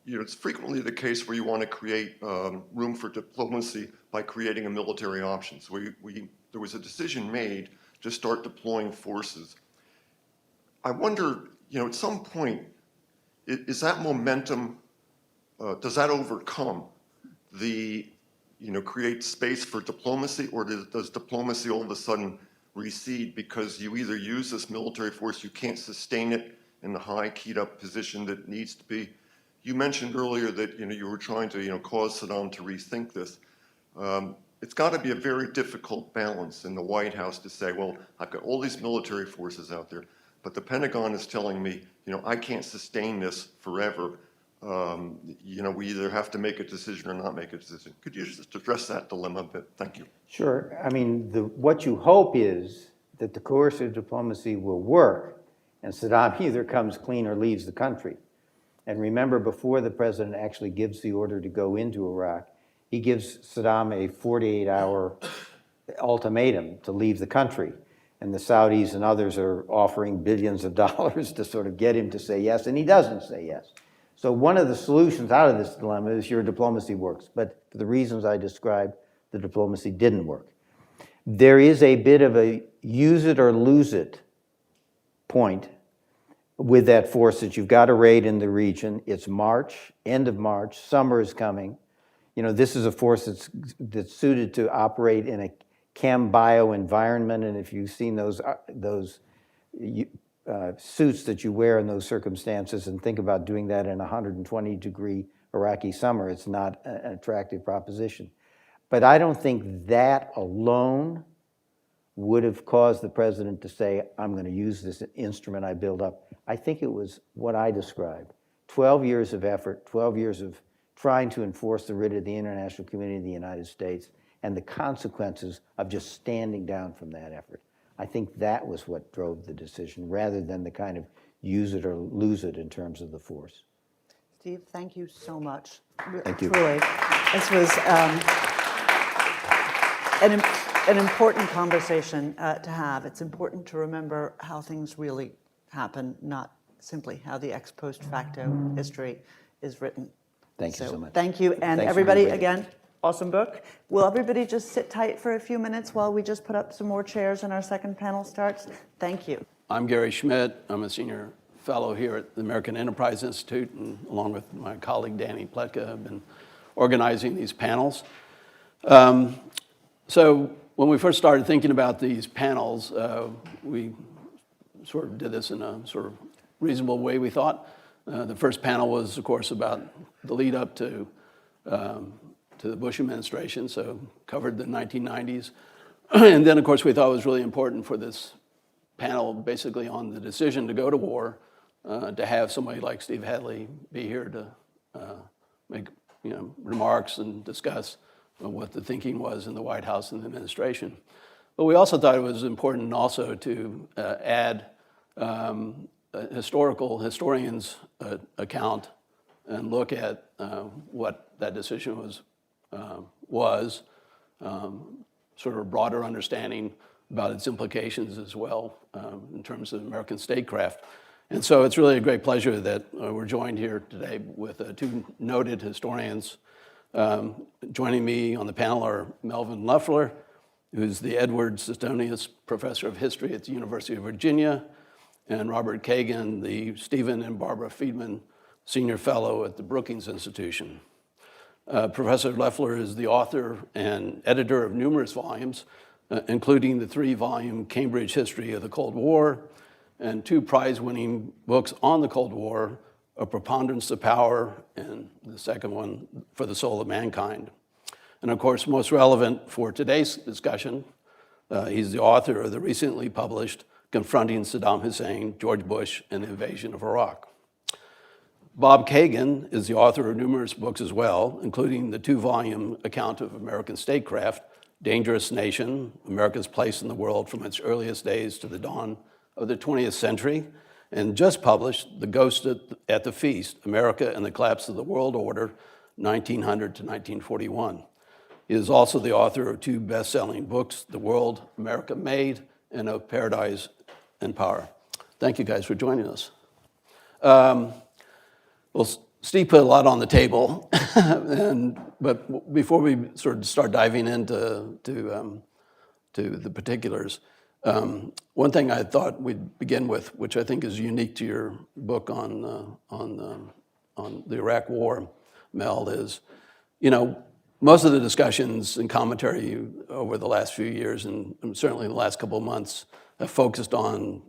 it's frequently the case where you want to create room for diplomacy by creating a military option. So there was a decision made to start deploying forces. I wonder, at some point, is that momentum, does that overcome the, create space for diplomacy, or does diplomacy all of a sudden recede because you either use this military force, you can't sustain it in the high keyed up position that it needs to be? You mentioned earlier that, you were trying to, cause Saddam to rethink this. It's got to be a very difficult balance in the White House to say, well, I've got all these military forces out there, but the Pentagon is telling me, I can't sustain this forever. we either have to make a decision or not make a decision. Could you just address that dilemma a bit? Thank you. Sure. I mean, what you hope is that the coercive diplomacy will work and Saddam either comes clean or leaves the country. And remember, before the president actually gives the order to go into Iraq, he gives Saddam a 48-hour ultimatum to leave the country. And the Saudis and others are offering billions of dollars to sort of get him to say yes, and he doesn't say yes. So one of the solutions out of this dilemma is your diplomacy works. But for the reasons I described, the diplomacy didn't work. There is a bit of a use it or lose it point with that force that you've got a raid in the region. It's March, end of March, summer is coming. This is a force that's suited to operate in a chem bio environment, and if you've seen those suits that you wear in those circumstances and think about doing that in a 120-degree Iraqi summer, it's not an attractive proposition. But I don't think that alone would have caused the president to say, I'm going to use this instrument I built up. I think it was what I described. 12 years of effort, 12 years of trying to enforce the writ of the international community of the United States, and the consequences of just standing down from that effort. I think that was what drove the decision, rather than the kind of use it or lose it in terms of the force. Steve, thank you so much. Thank you. Truly, this was an important conversation to have. It's important to remember how things really happen, not simply how the ex post facto history is written. Thank you so much. Thank you, and Thanks for everybody, being with us. again, awesome book. Will everybody just sit tight for a few minutes while we just put up some more chairs and our second panel starts? Thank you. I'm Gary Schmitt. I'm a senior fellow here at the American Enterprise Institute, and along with my colleague Danny Pletka, have been organizing these panels. So when we first started thinking about these panels, we sort of did this in a sort of reasonable way, we thought. The first panel was, of course, about the lead up to the Bush administration, so covered the 1990s. And then, of course, we thought it was really important for this panel, basically on the decision to go to war, to have somebody like Steve Hadley be here to make remarks and discuss what the thinking was in the White House and the administration. But we also thought it was important also to add a historian's account and look at what that decision was, sort of a broader understanding about its implications as well in terms of American statecraft. And so it's really a great pleasure that we're joined here today with two noted historians. Joining me on the panel are Melvin Loeffler, who's the Edward Sestonius Professor of History at the University of Virginia, and Robert Kagan, the Stephen and Barbara Friedman Senior Fellow at the Brookings Institution. Professor Loeffler is the author and editor of numerous volumes, including the 3-volume Cambridge History of the Cold War and 2 prize-winning books on the Cold War, A Preponderance of Power, and the second one, For the Soul of Mankind. And of course, most relevant for today's discussion, he's the author of the recently published Confronting Saddam Hussein, George Bush, and the Invasion of Iraq. Bob Kagan is the author of numerous books as well, including the 2-volume account of American statecraft, Dangerous Nation, America's Place in the World from its earliest days to the dawn of the 20th century, and just published The Ghost at the Feast, America and the Collapse of the World Order, 1900 to 1941. He is also the author of 2 best-selling books, The World America Made and Of Paradise and Power. Thank you guys for joining us. Well, Steve put a lot on the table, but before we sort of start diving into the particulars, one thing I thought we'd begin with, which I think is unique to your book on the Iraq War, Mel, is, most of the discussions and commentary over the last few years, and certainly the last couple of months, have focused on,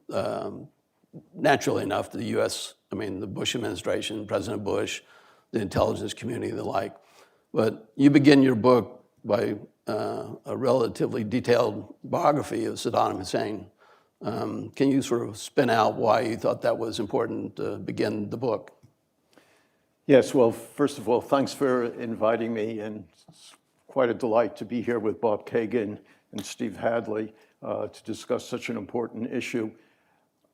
naturally enough, the U.S., the Bush administration, President Bush, the intelligence community, and the like. But you begin your book by a relatively detailed biography of Saddam Hussein. Can you sort of spin out why you thought that was important to begin the book? Yes, well, first of all, thanks for inviting me, and it's quite a delight to be here with Bob Kagan and Steve Hadley to discuss such an important issue.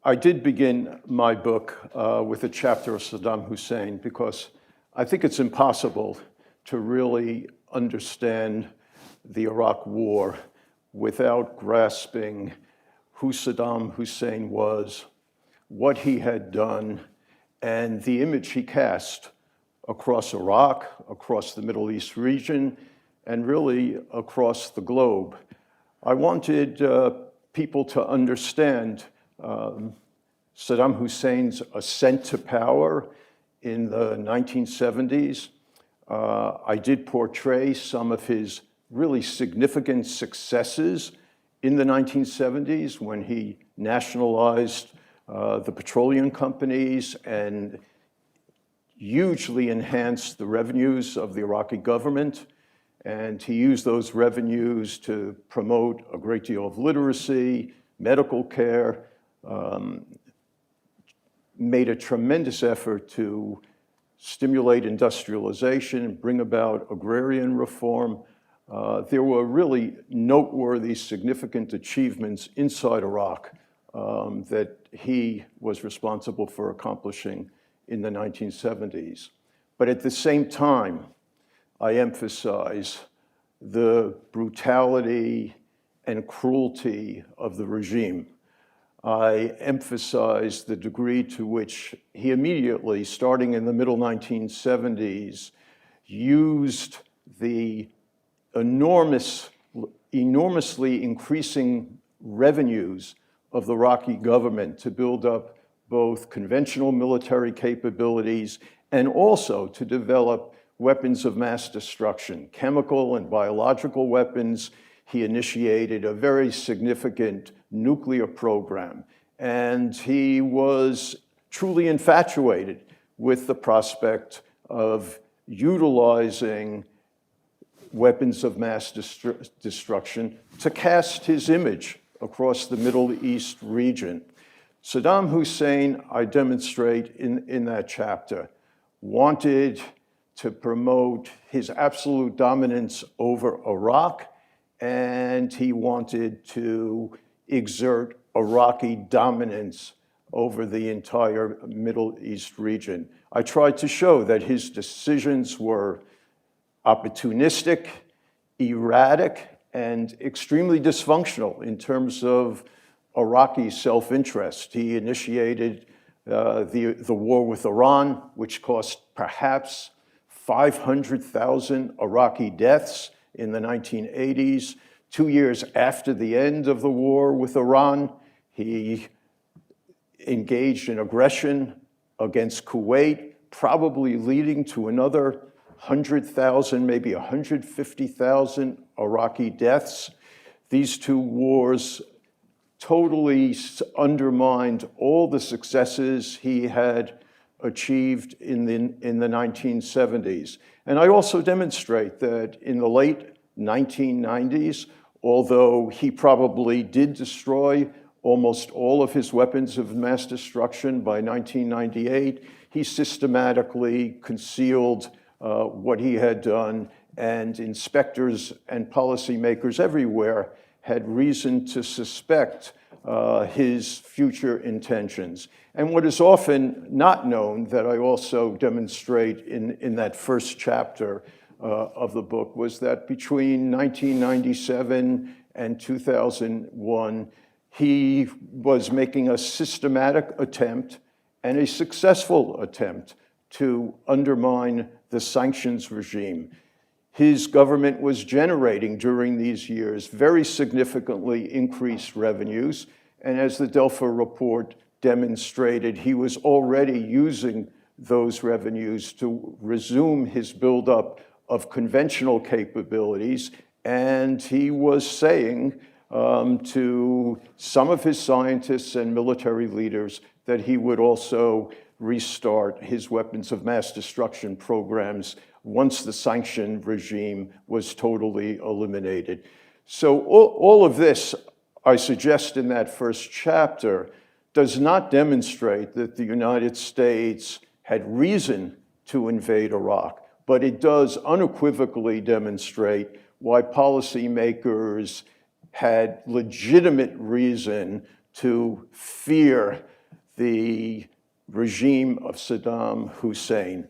I did begin my book with a chapter of Saddam Hussein because I think it's impossible to really understand the Iraq War without grasping who Saddam Hussein was, what he had done, and the image he cast across Iraq, across the Middle East region, and really across the globe. I wanted people to understand Saddam Hussein's ascent to power in the 1970s. I did portray some of his really significant successes in the 1970s when he nationalized the petroleum companies and hugely enhanced the revenues of the Iraqi government. And he used those revenues to promote a great deal of literacy, medical care, made a tremendous effort to stimulate industrialization and bring about agrarian reform. There were really noteworthy, significant achievements inside Iraq that he was responsible for accomplishing in the 1970s. But at the same time, I emphasize the brutality and cruelty of the regime. I emphasize the degree to which he immediately, starting in the middle 1970s, used the enormously increasing revenues of the Iraqi government to build up both conventional military capabilities and also to develop weapons of mass destruction, chemical and biological weapons. He initiated a very significant nuclear program, and he was truly infatuated with the prospect of utilizing weapons of mass destruction to cast his image across the Middle East region. Saddam Hussein, I demonstrate in that chapter, wanted to promote his absolute dominance over Iraq, and he wanted to exert Iraqi dominance over the entire Middle East region. I tried to show that his decisions were opportunistic, erratic, and extremely dysfunctional in terms of Iraqi self-interest. He initiated the war with Iran, which cost perhaps 500,000 Iraqi deaths in the 1980s. 2 years after the end of the war with Iran, he engaged in aggression against Kuwait, probably leading to another 100,000, maybe 150,000 Iraqi deaths. These two wars totally undermined all the successes he had achieved in the 1970s. And I also demonstrate that in the late 1990s, although he probably did destroy almost all of his weapons of mass destruction by 1998, he systematically concealed what he had done, and inspectors and policymakers everywhere had reason to suspect his future intentions. And what is often not known, that I also demonstrate in that first chapter of the book, was that between 1997 and 2001, he was making a systematic attempt and a successful attempt to undermine the sanctions regime. His government was generating during these years very significantly increased revenues, and as the Delphi report demonstrated, he was already using those revenues to resume his buildup of conventional capabilities, and he was saying to some of his scientists and military leaders that he would also restart his weapons of mass destruction programs once the sanction regime was totally eliminated. So all of this, I suggest in that first chapter, does not demonstrate that the United States had reason to invade Iraq. But it does unequivocally demonstrate why policymakers had legitimate reason to fear the regime of Saddam Hussein.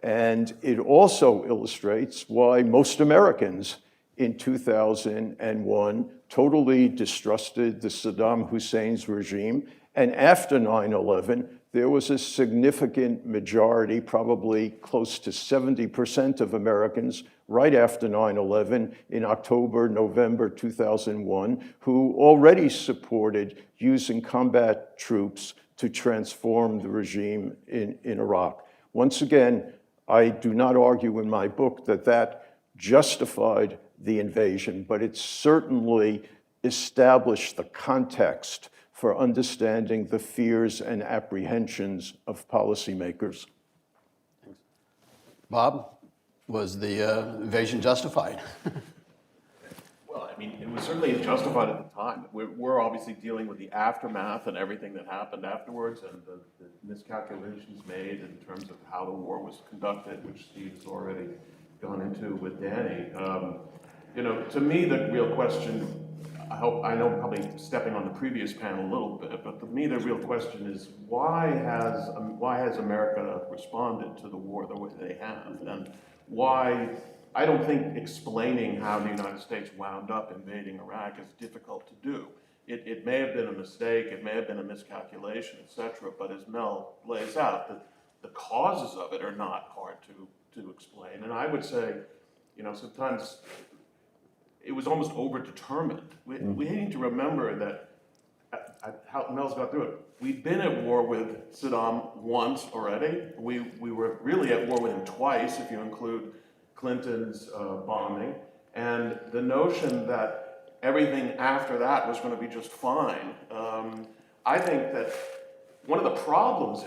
And it also illustrates why most Americans in 2001 totally distrusted the Saddam Hussein's regime. And after 9/11, there was a significant majority, probably close to 70% of Americans, right after 9/11 in October, November 2001, who already supported using combat troops to transform the regime in Iraq. Once again, I do not argue in my book that that justified the invasion, but it certainly established the context for understanding the fears and apprehensions of policymakers. Bob, was the invasion justified? Well, I mean, it was certainly justified at the time. We're obviously dealing with the aftermath and everything that happened afterwards and the miscalculations made in terms of how the war was conducted, which Steve's already gone into with Danny. You know, to me, the real question, I know I'm probably stepping on the previous panel a little bit, but to me, the real question is why has America responded to the war the way they have? And why, I don't think explaining how the United States wound up invading Iraq is difficult to do. It may have been a mistake, it may have been a miscalculation, etc. But as Mel lays out, the causes of it are not hard to explain. And I would say, you know, sometimes it was almost overdetermined. We need to remember that, how Mel's got through it. We'd been at war with Saddam once already. We were really at war with him twice, if you include Clinton's bombing. And the notion that everything after that was going to be just fine. I think that one of the problems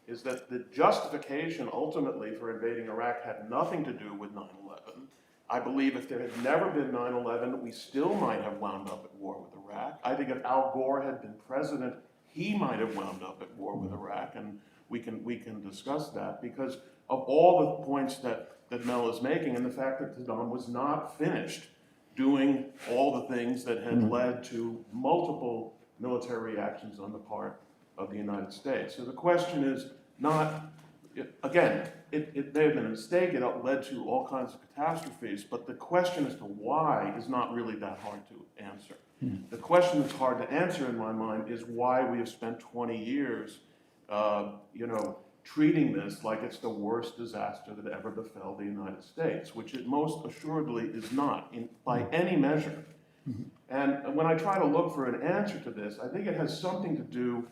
is that the justification ultimately for invading Iraq had nothing to do with 9/11. I believe if there had never been 9/11, we still might have wound up at war with Iraq. I think if Al Gore had been president, he might have wound up at war with Iraq, and we can discuss that because of all the points that Mel is making and the fact that Saddam was not finished doing all the things that had led to multiple military actions on the part of the United States. So the question is not, again, it may have been a mistake, it led to all kinds of catastrophes, but the question as to why is not really that hard to answer. The question that's hard to answer in my mind is why we have spent 20 years, you know, treating this like it's the worst disaster that ever befell the United States, which it most assuredly is not by any measure. And when I try to look for an answer to this, I think it has something to do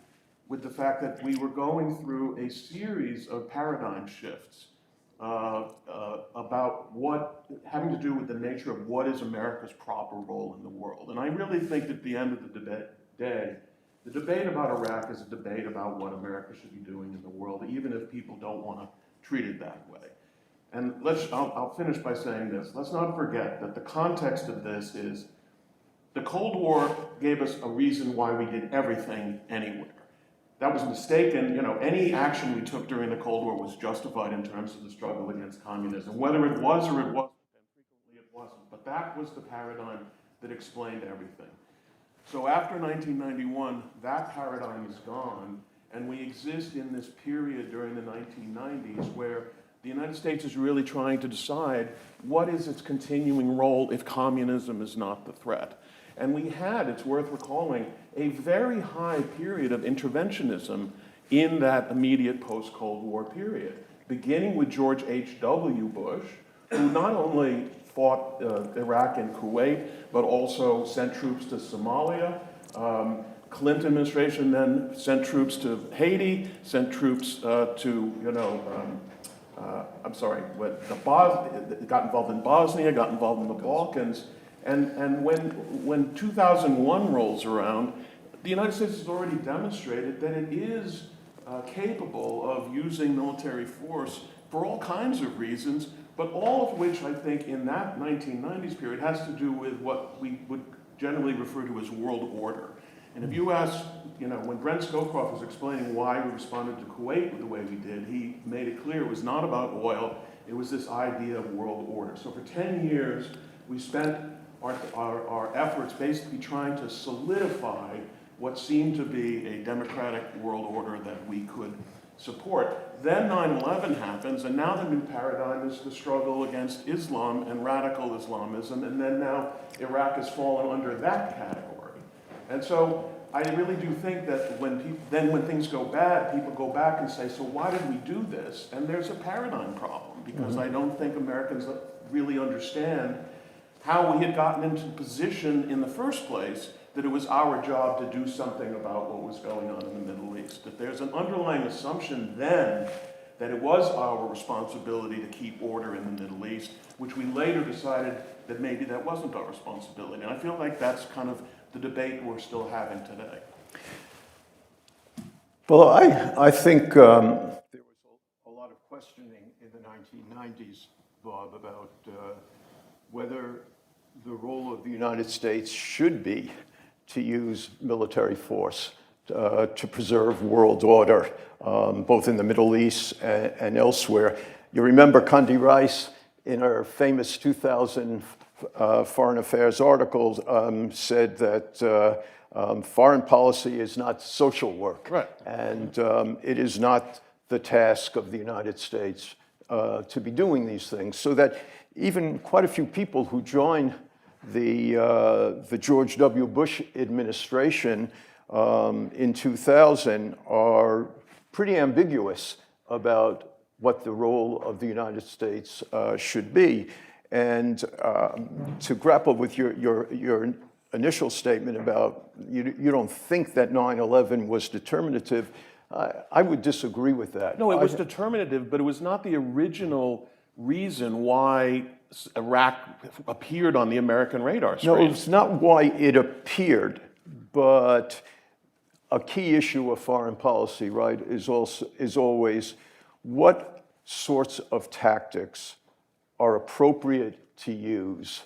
with the fact that we were going through a series of paradigm shifts about what, having to do with the nature of what is America's proper role in the world. And I really think at the end of the day, the debate about Iraq is a debate about what America should be doing in the world, even if people don't want to treat it that way. And I'll finish by saying this. Let's not forget that the context of this is the Cold War gave us a reason why we did everything anywhere. That was mistaken. You know, any action we took during the Cold War was justified in terms of the struggle against communism. Whether it was or it wasn't, and frequently it wasn't. But that was the paradigm that explained everything. So after 1991, that paradigm is gone, and we exist in this period during the 1990s where the United States is really trying to decide what is its continuing role if communism is not the threat. And we had, it's worth recalling, a very high period of interventionism in that immediate post-Cold War period, beginning with George H.W. Bush, who not only fought Iraq and Kuwait, but also sent troops to Somalia. Clinton administration then sent troops to Haiti, sent troops to, you know, got involved in Bosnia, got involved in the Balkans. And when 2001 rolls around, the United States has already demonstrated that it is capable of using military force for all kinds of reasons, but all of which I think in that 1990s period has to do with what we would generally refer to as world order. And if you ask, when Brent Scowcroft was explaining why we responded to Kuwait the way we did, he made it clear it was not about oil, it was this idea of world order. So for 10 years, we spent our efforts basically trying to solidify what seemed to be a democratic world order that we could support. Then 9/11 happens, and now the new paradigm is the struggle against Islam and radical Islamism, and then now Iraq has fallen under that category. And so I really do think that when things go bad, people go back and say, so why did we do this? And there's a paradigm problem, because I don't think Americans really understand how we had gotten into the position in the first place that it was our job to do something about what was going on in the Middle East. That there's an underlying assumption then that it was our responsibility to keep order in the Middle East, which we later decided that maybe that wasn't our responsibility. And I feel like that's kind of the debate we're still having today. Well, I think there was a lot of questioning in the 1990s, Bob, about whether the role of the United States should be to use military force to preserve world order, both in the Middle East and elsewhere. You remember Condi Rice in her famous 2000 Foreign Affairs article said that foreign policy is not social work. Right. And it is not the task of the United States to be doing these things. So that even quite a few people who joined the George W. Bush administration in 2000 are pretty ambiguous about what the role of the United States should be. And to grapple with your initial statement about you don't think that 9/11 was determinative, I would disagree with that. No, it was determinative, but it was not the original reason why Iraq appeared on the American radar screen. No, it's not why it appeared, but a key issue of foreign policy, right, is always what sorts of tactics are appropriate to use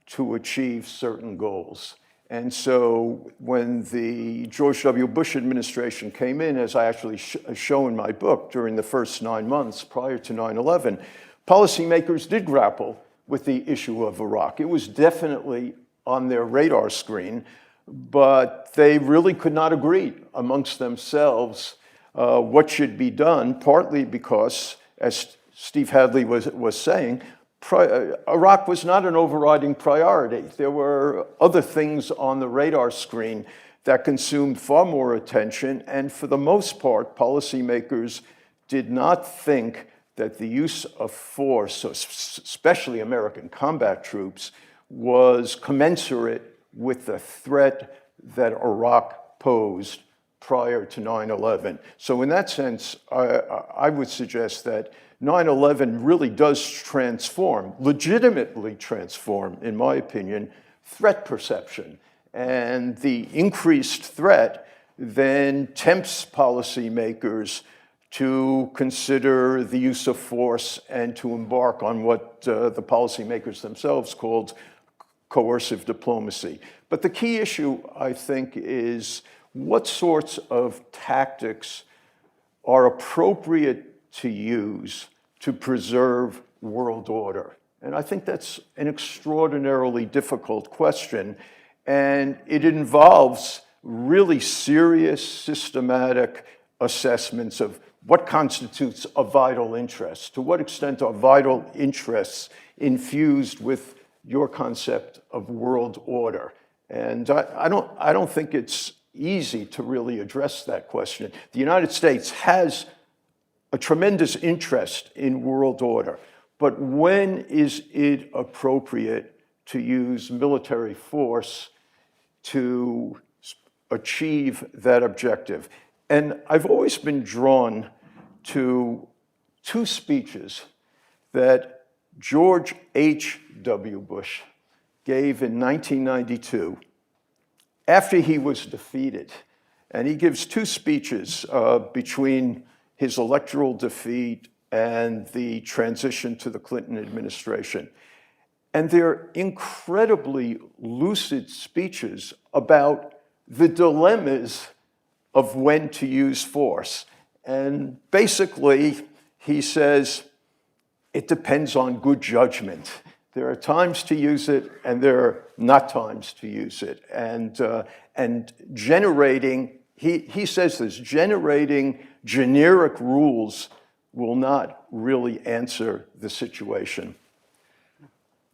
to achieve certain goals. And so when the George W. Bush administration came in, as I actually show in my book, during the first 9 months prior to 9/11, policymakers did grapple with the issue of Iraq. It was definitely on their radar screen, but they really could not agree amongst themselves what should be done, partly because, as Steve Hadley was saying, Iraq was not an overriding priority. There were other things on the radar screen that consumed far more attention, and for the most part, policymakers did not think that the use of force, especially American combat troops, was commensurate with the threat that Iraq posed prior to 9/11. So in that sense, I would suggest that 9/11 really does transform, legitimately transform, in my opinion, threat perception. And the increased threat then tempts policymakers to consider the use of force and to embark on what the policymakers themselves called coercive diplomacy. But the key issue, I think, is what sorts of tactics are appropriate to use to preserve world order? And I think that's an extraordinarily difficult question, and it involves really serious, systematic assessments of what constitutes a vital interest, to what extent are vital interests infused with your concept of world order. And I don't think it's easy to really address that question. The United States has a tremendous interest in world order, but when is it appropriate to use military force to achieve that objective? And I've always been drawn to two speeches that George H.W. Bush gave in 1992 after he was defeated. And he gives two speeches between his electoral defeat and the transition to the Clinton administration. And they're incredibly lucid speeches about the dilemmas of when to use force. And basically, he says, it depends on good judgment. There are times to use it, and there are not times to use it. And generating, he says this, generating generic rules will not really answer the situation.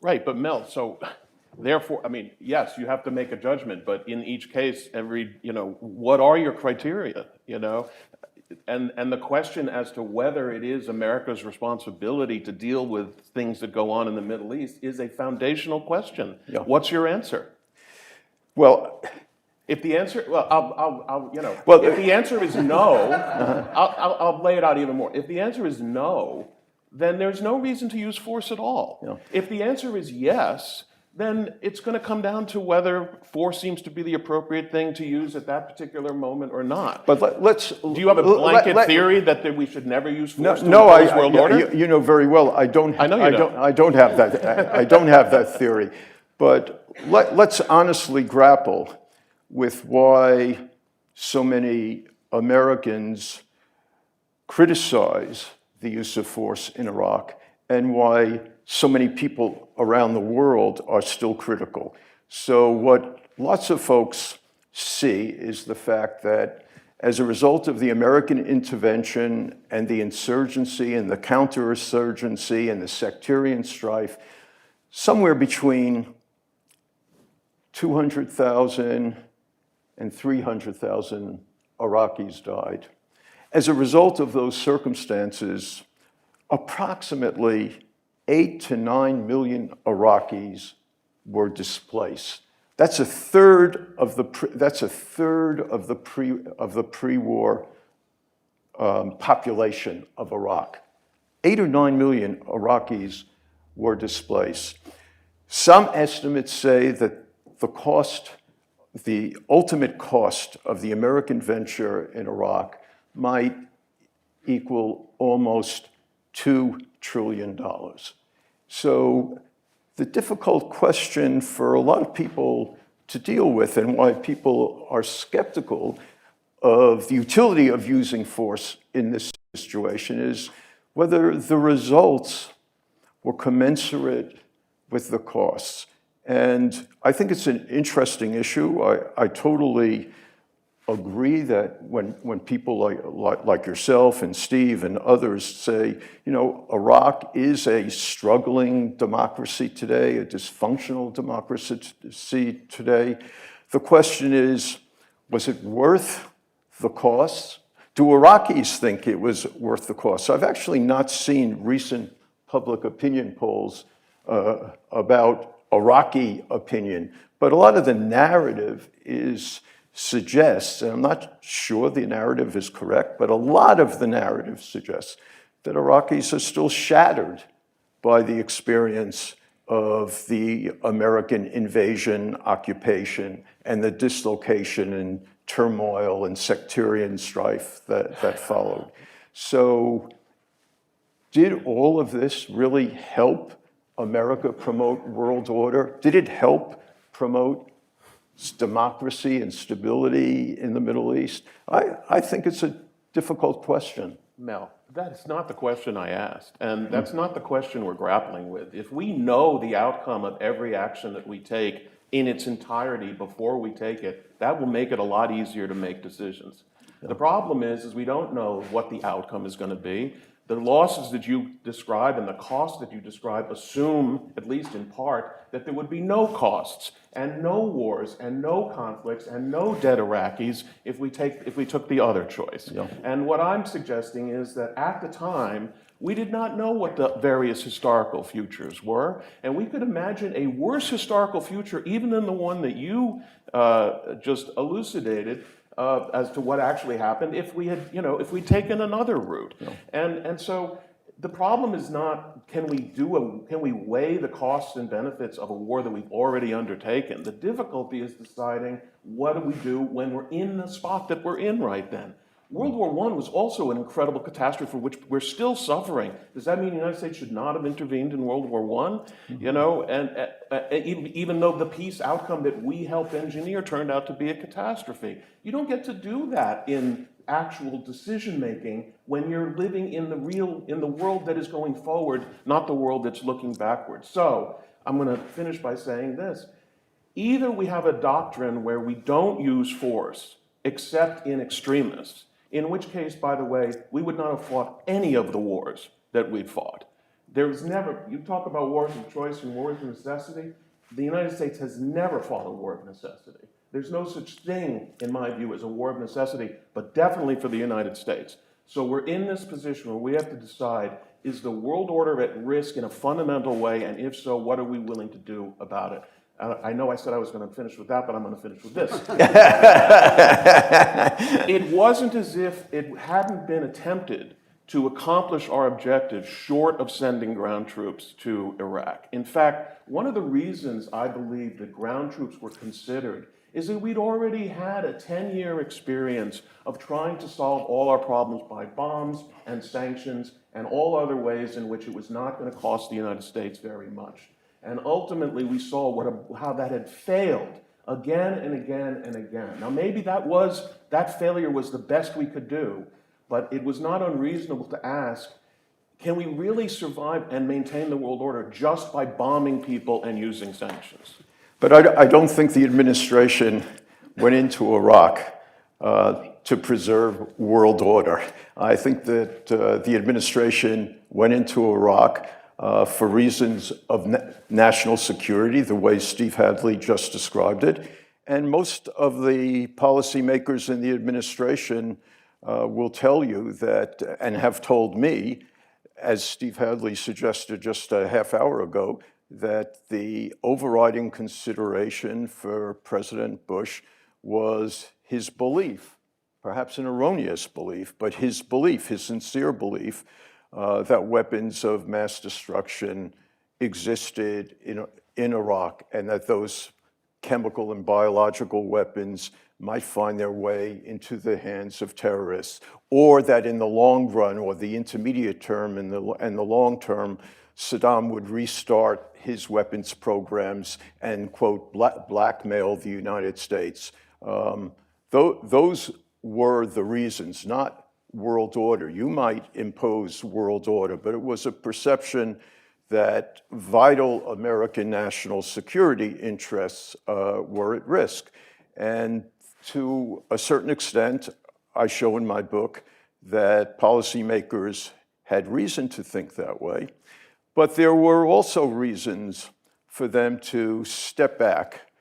Right, but Mel, so therefore, I mean, yes, you have to make a judgment, but in each case, what are your criteria, And the question as to whether it is America's responsibility to deal with things that go on in the Middle East is a foundational question. Yeah. What's your answer? Well, If the answer, well, Well, if the answer is no, I'll lay it out even more. If the answer is no, then there's no reason to use force at all. Yeah. If the answer is yes, then it's going to come down to whether force seems to be the appropriate thing to use at that particular moment or not. but let's. Do you have a blanket theory that we should never use force to No, impose world order? you know very well. I don't. I know you don't. I don't have that. I don't have that theory. But let's honestly grapple with why so many Americans criticize the use of force in Iraq, and why so many people around the world are still critical. So what lots of folks see is the fact that as a result of the American intervention and the insurgency and the counterinsurgency and the sectarian strife, somewhere between 200,000 and 300,000 Iraqis died. As a result of those circumstances, approximately 8 to 9 million Iraqis were displaced. That's a third of the pre-war population of Iraq. 8 or 9 million Iraqis were displaced. Some estimates say that the ultimate cost of the American venture in Iraq might equal almost $2 trillion. So the difficult question for a lot of people to deal with, and why people are skeptical of the utility of using force in this situation, is whether the results were commensurate with the costs. And I think it's an interesting issue. I totally agree that when people like yourself and Steve and others say, Iraq is a struggling democracy today, a dysfunctional democracy today, the question is, was it worth the costs? Do Iraqis think it was worth the cost? I've actually not seen recent public opinion polls about Iraqi opinion, but a lot of the narrative suggests, and I'm not sure the narrative is correct, but a lot of the narrative suggests that Iraqis are still shattered by the experience of the American invasion, occupation, and the dislocation and turmoil and sectarian strife that followed. So did all of this really help America promote world order? Did it help promote democracy and stability in the Middle East? I think it's a difficult question. Mel, that's not the question I asked, and that's not the question we're grappling with. If we know the outcome of every action that we take in its entirety before we take it, that will make it a lot easier to make decisions. The problem is we don't know what the outcome is going to be. The losses that you describe and the costs that you describe assume, at least in part, that there would be no costs and no wars and no conflicts and no dead Iraqis if we took the other choice. Yeah. And what I'm suggesting is that at the time, we did not know what the various historical futures were, and we could imagine a worse historical future even than the one that you just elucidated, as to what actually happened if we had, if we'd taken another route. Yeah. And so the problem is not, can we weigh the costs and benefits of a war that we've already undertaken? The difficulty is deciding what do we do when we're in the spot that we're in right then. World War I was also an incredible catastrophe for which we're still suffering. Does that mean the United States should not have intervened in World War I? You know, and even though the peace outcome that we helped engineer turned out to be a catastrophe. You don't get to do that in actual decision making when you're living in the world that is going forward, not the world that's looking backwards. So I'm going to finish by saying this. Either we have a doctrine where we don't use force except in extremists, in which case, by the way, we would not have fought any of the wars that we've fought. There's never, you talk about wars of choice and wars of necessity, the United States has never fought a war of necessity. There's no such thing, in my view, as a war of necessity, but definitely for the United States. So we're in this position where we have to decide, is the world order at risk in a fundamental way, and if so, what are we willing to do about it? I know I said I was going to finish with that, but I'm going to finish with this. It wasn't as if it hadn't been attempted to accomplish our objectives short of sending ground troops to Iraq. In fact, one of the reasons I believe that ground troops were considered is that we'd already had a 10-year experience of trying to solve all our problems by bombs and sanctions and all other ways in which it was not going to cost the United States very much. And ultimately, we saw how that had failed again and again and again. Now, maybe that failure was the best we could do, but it was not unreasonable to ask, can we really survive and maintain the world order just by bombing people and using sanctions? But I don't think the administration went into Iraq to preserve world order. I think that the administration went into Iraq for reasons of national security, the way Steve Hadley just described it. And most of the policymakers in the administration will tell you that, and have told me, as Steve Hadley suggested just a half hour ago, that the overriding consideration for President Bush was his belief, perhaps an erroneous belief, but his belief, his sincere belief, that weapons of mass destruction existed in Iraq, and that those chemical and biological weapons might find their way into the hands of terrorists, or that in the long run, or the intermediate term and the long term, Saddam would restart his weapons programs and, quote, blackmail the United States. Those were the reasons, not world order. You might impose world order, but it was a perception that vital American national security interests were at risk. And to a certain extent, I show in my book that policymakers had reason to think that way, but there were also reasons for them to step back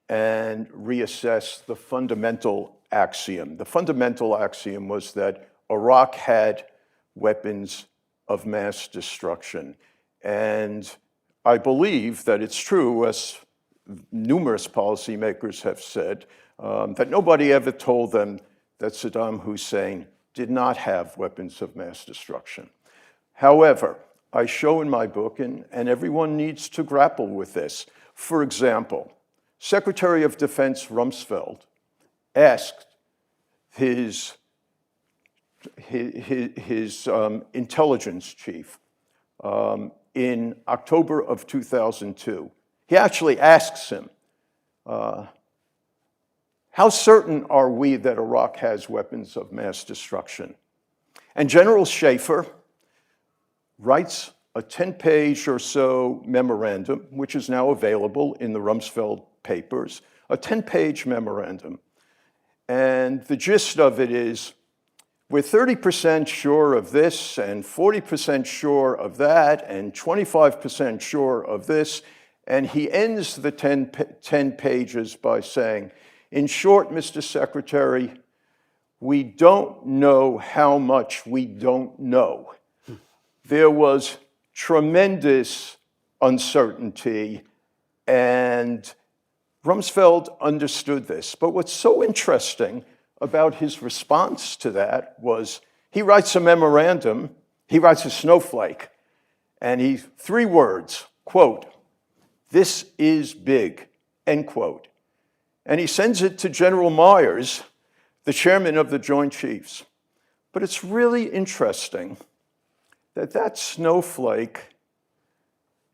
and reassess the fundamental axiom. The fundamental axiom was that Iraq had weapons of mass destruction. And I believe that it's true, as numerous policymakers have said, that nobody ever told them that Saddam Hussein did not have weapons of mass destruction. However, I show in my book, and everyone needs to grapple with this. For example, Secretary of Defense Rumsfeld asked his intelligence chief in October of 2002. He actually asks him, how certain are we that Iraq has weapons of mass destruction? And General Schaefer writes a 10-page or so memorandum, which is now available in the Rumsfeld papers, a 10-page memorandum. And the gist of it is, we're 30% sure of this, and 40% sure of that, and 25% sure of this. And he ends the 10 pages by saying, in short, Mr. Secretary, we don't know how much we don't know. There was tremendous uncertainty, and Rumsfeld understood this. But what's so interesting about his response to that was he writes a memorandum, he writes a snowflake, and 3 words, quote, "This is big," end quote. And he sends it to General Myers, the chairman of the Joint Chiefs. But it's really interesting that that snowflake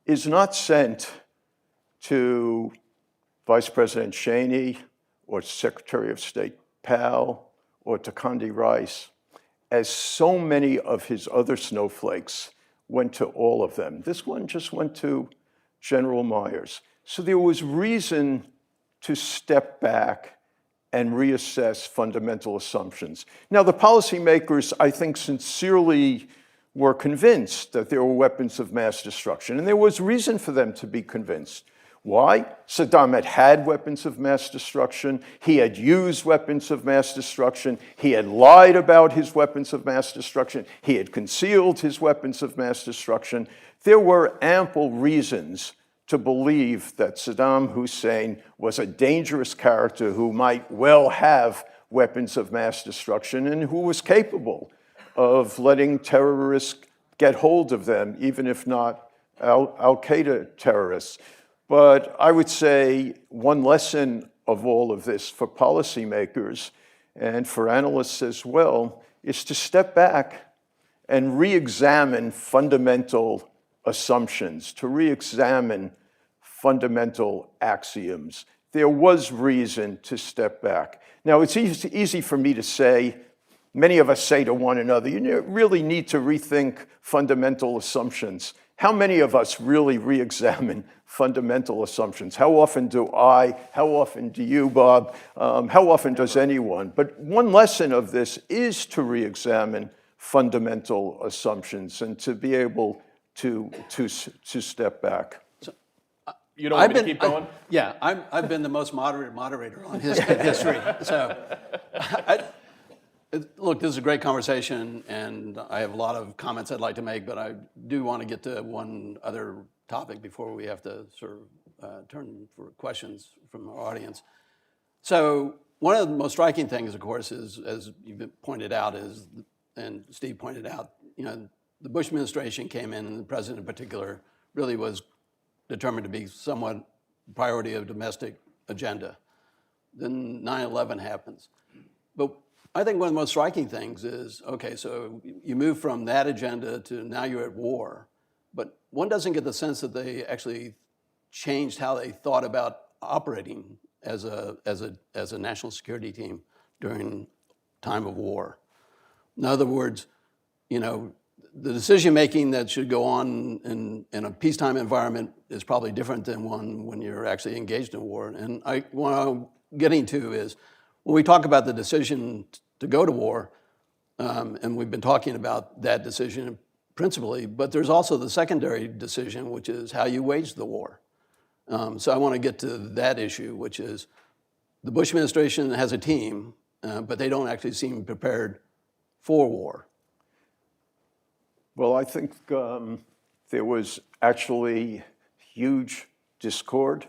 is not sent to Vice President Cheney or Secretary of State Powell or to Condi Rice, as so many of his other snowflakes went to all of them. This one just went to General Myers. So there was reason to step back and reassess fundamental assumptions. Now, the policymakers, I think, sincerely were convinced that there were weapons of mass destruction, and there was reason for them to be convinced. Why? Saddam had had weapons of mass destruction. He had used weapons of mass destruction. He had lied about his weapons of mass destruction. He had concealed his weapons of mass destruction. There were ample reasons to believe that Saddam Hussein was a dangerous character who might well have weapons of mass destruction and who was capable of letting terrorists get hold of them, even if not Al-Qaeda terrorists. But I would say one lesson of all of this for policymakers and for analysts as well is to step back and re-examine fundamental assumptions, to re-examine fundamental axioms. There was reason to step back. Now, it's easy for me to say, many of us say to one another, you really need to rethink fundamental assumptions. How many of us really re-examine fundamental assumptions? How often do I? How often do you, Bob? How often does anyone? But one lesson of this is to re-examine fundamental assumptions and to be able to step back. You don't want me to keep going? I've been the most moderate moderator on history. So, look, this is a great conversation, and I have a lot of comments I'd like to make, but I do want to get to one other topic before we have to sort of turn for questions from our audience. So one of the most striking things, of course, is, as you've pointed out, and Steve pointed out, the Bush administration came in, and the president in particular really was determined to be somewhat priority of domestic agenda. Then 9/11 happens. But I think one of the most striking things is, okay, so you move from that agenda to now you're at war, but one doesn't get the sense that they actually changed how they thought about operating as a national security team during time of war. In other words, the decision-making that should go on in a peacetime environment is probably different than one when you're actually engaged in war. And what I'm getting to is, when we talk about the decision to go to war, and we've been talking about that decision principally, but there's also the secondary decision, which is how you wage the war. So I want to get to that issue, which is the Bush administration has a team, but they don't actually seem prepared for war. Well, I think there was actually huge discord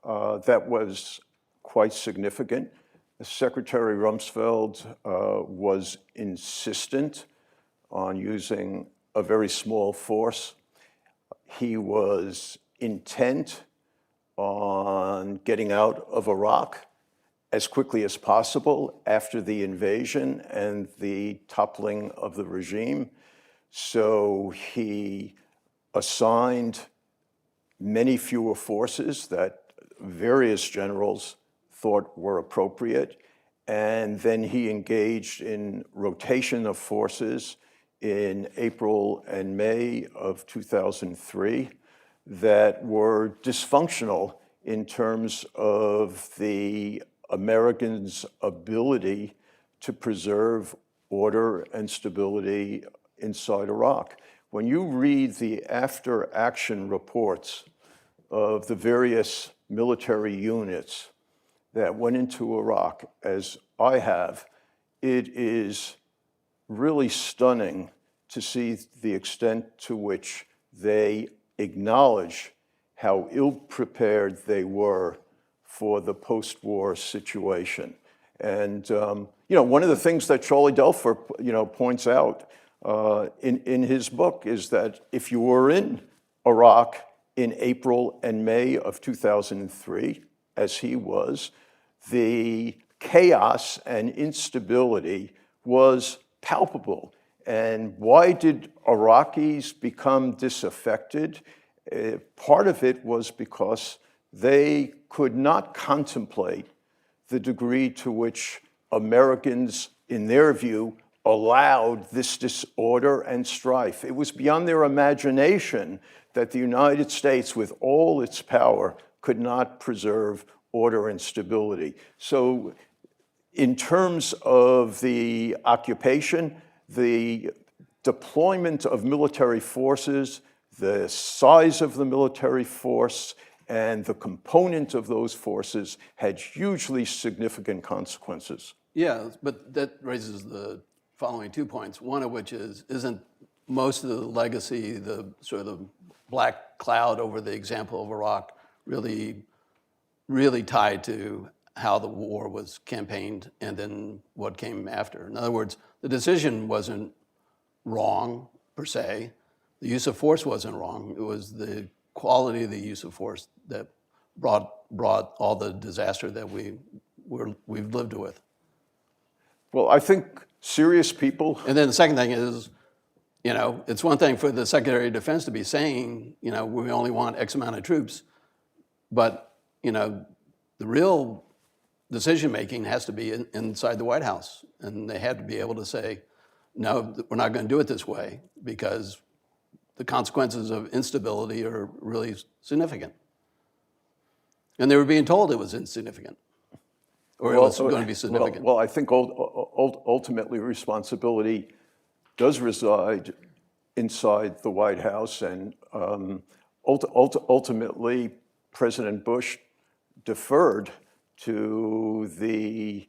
that was quite significant. Secretary Rumsfeld was insistent on using a very small force. He was intent on getting out of Iraq as quickly as possible after the invasion and the toppling of the regime. So he assigned many fewer forces that various generals thought were appropriate, and then he engaged in rotation of forces in April and May of 2003 that were dysfunctional in terms of the Americans' ability to preserve order and stability inside Iraq. When you read the after-action reports of the various military units that went into Iraq, as I have, it is really stunning to see the extent to which they acknowledge how ill-prepared they were for the post-war situation. And one of the things that Charlie Delfer points out in his book is that if you were in Iraq in April and May of 2003, as he was, the chaos and instability was palpable. And why did Iraqis become disaffected? Part of it was because they could not contemplate the degree to which Americans, in their view, allowed this disorder and strife. It was beyond their imagination that the United States, with all its power, could not preserve order and stability. So in terms of the occupation, the deployment of military forces, the size of the military force, and the component of those forces had hugely significant consequences. Yeah, but that raises the following 2 points. One of which is, isn't most of the legacy, the sort of the black cloud over the example of Iraq, really tied to how the war was campaigned and then what came after? In other words, the decision wasn't wrong per se. The use of force wasn't wrong. It was the quality of the use of force that brought all the disaster that we've lived with. Well, I think serious people. And then the second thing is, it's one thing for the Secretary of Defense to be saying, we only want X amount of troops, but, the real decision-making has to be inside the White House. And they had to be able to say, no, we're not going to do it this way because the consequences of instability are really significant. And they were being told it was insignificant, or it was going to be significant. Well, I think ultimately responsibility does reside inside the White House, and ultimately President Bush deferred to the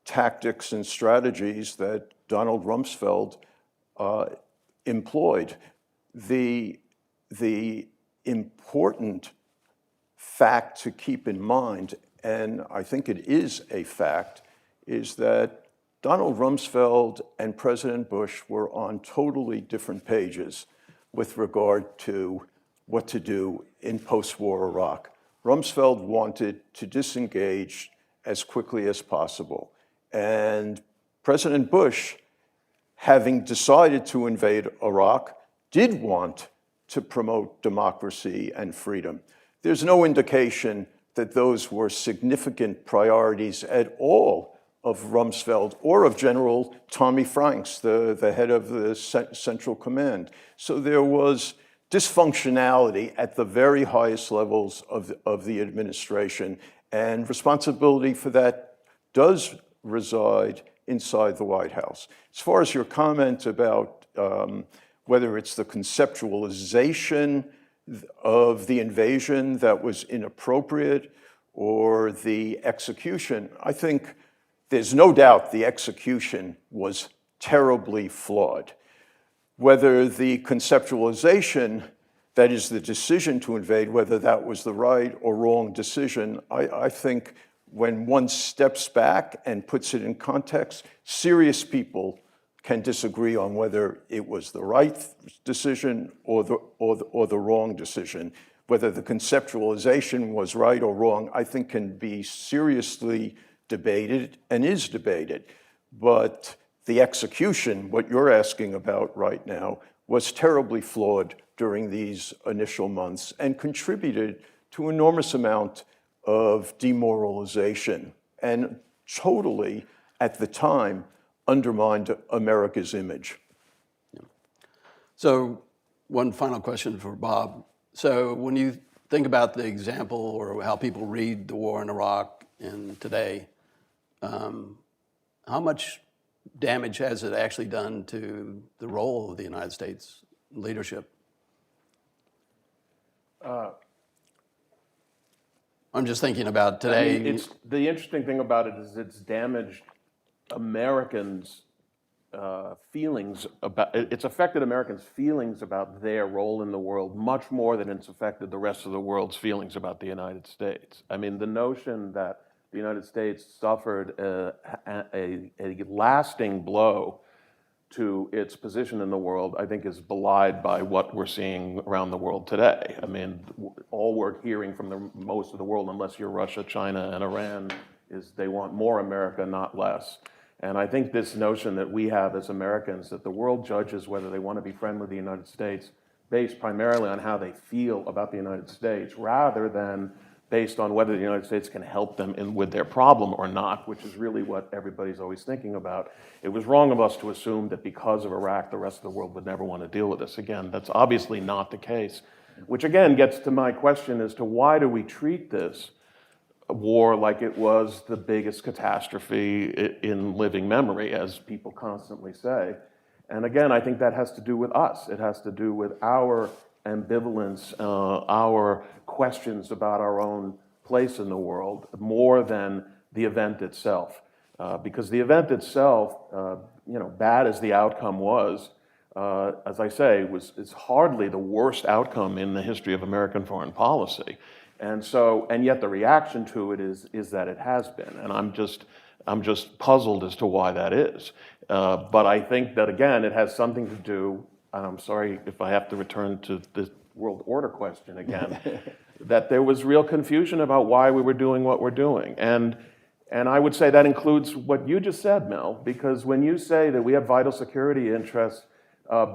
tactics and strategies that Donald Rumsfeld employed. The important fact to keep in mind, and I think it is a fact, is that Donald Rumsfeld and President Bush were on totally different pages with regard to what to do in post-war Iraq. Rumsfeld wanted to disengage as quickly as possible. And President Bush, having decided to invade Iraq, did want to promote democracy and freedom. There's no indication that those were significant priorities at all of Rumsfeld or of General Tommy Franks, the head of the Central Command. So there was dysfunctionality at the very highest levels of the administration, and responsibility for that does reside inside the White House. As far as your comment about whether it's the conceptualization of the invasion that was inappropriate or the execution, I think there's no doubt the execution was terribly flawed. Whether the conceptualization, that is the decision to invade, whether that was the right or wrong decision, I think when one steps back and puts it in context, serious people can disagree on whether it was the right decision or the wrong decision. Whether the conceptualization was right or wrong, I think can be seriously debated and is debated. But the execution, what you're asking about right now, was terribly flawed during these initial months and contributed to an enormous amount of demoralization and totally, at the time, undermined America's image. So one final question for Bob. So when you think about the example or how people read the war in Iraq and today, how much damage has it actually done to the role of the United States leadership? I'm just thinking about today. I mean, the interesting thing about it is it's damaged Americans' feelings about, it's affected Americans' feelings about their role in the world much more than it's affected the rest of the world's feelings about the United States. I mean, the notion that the United States suffered a lasting blow to its position in the world, I think is belied by what we're seeing around the world today. I mean, all we're hearing from most of the world, unless you're Russia, China, and Iran, is they want more America, not less. And I think this notion that we have as Americans, that the world judges whether they want to be friendly with the United States based primarily on how they feel about the United States, rather than based on whether the United States can help them with their problem or not, which is really what everybody's always thinking about. It was wrong of us to assume that because of Iraq, the rest of the world would never want to deal with us. Again, that's obviously not the case, which again gets to my question as to why do we treat this war like it was the biggest catastrophe in living memory, as people constantly say. And again, I think that has to do with us. It has to do with our ambivalence, our questions about our own place in the world, more than the event itself. Because the event itself, bad as the outcome was, as I say, is hardly the worst outcome in the history of American foreign policy. And yet the reaction to it is that it has been, and I'm just puzzled as to why that is. But I think that again, it has something to do, and I'm sorry if I have to return to the world order question again, that there was real confusion about why we were doing what we're doing. And I would say that includes what you just said, Mel, because when you say that we have vital security interests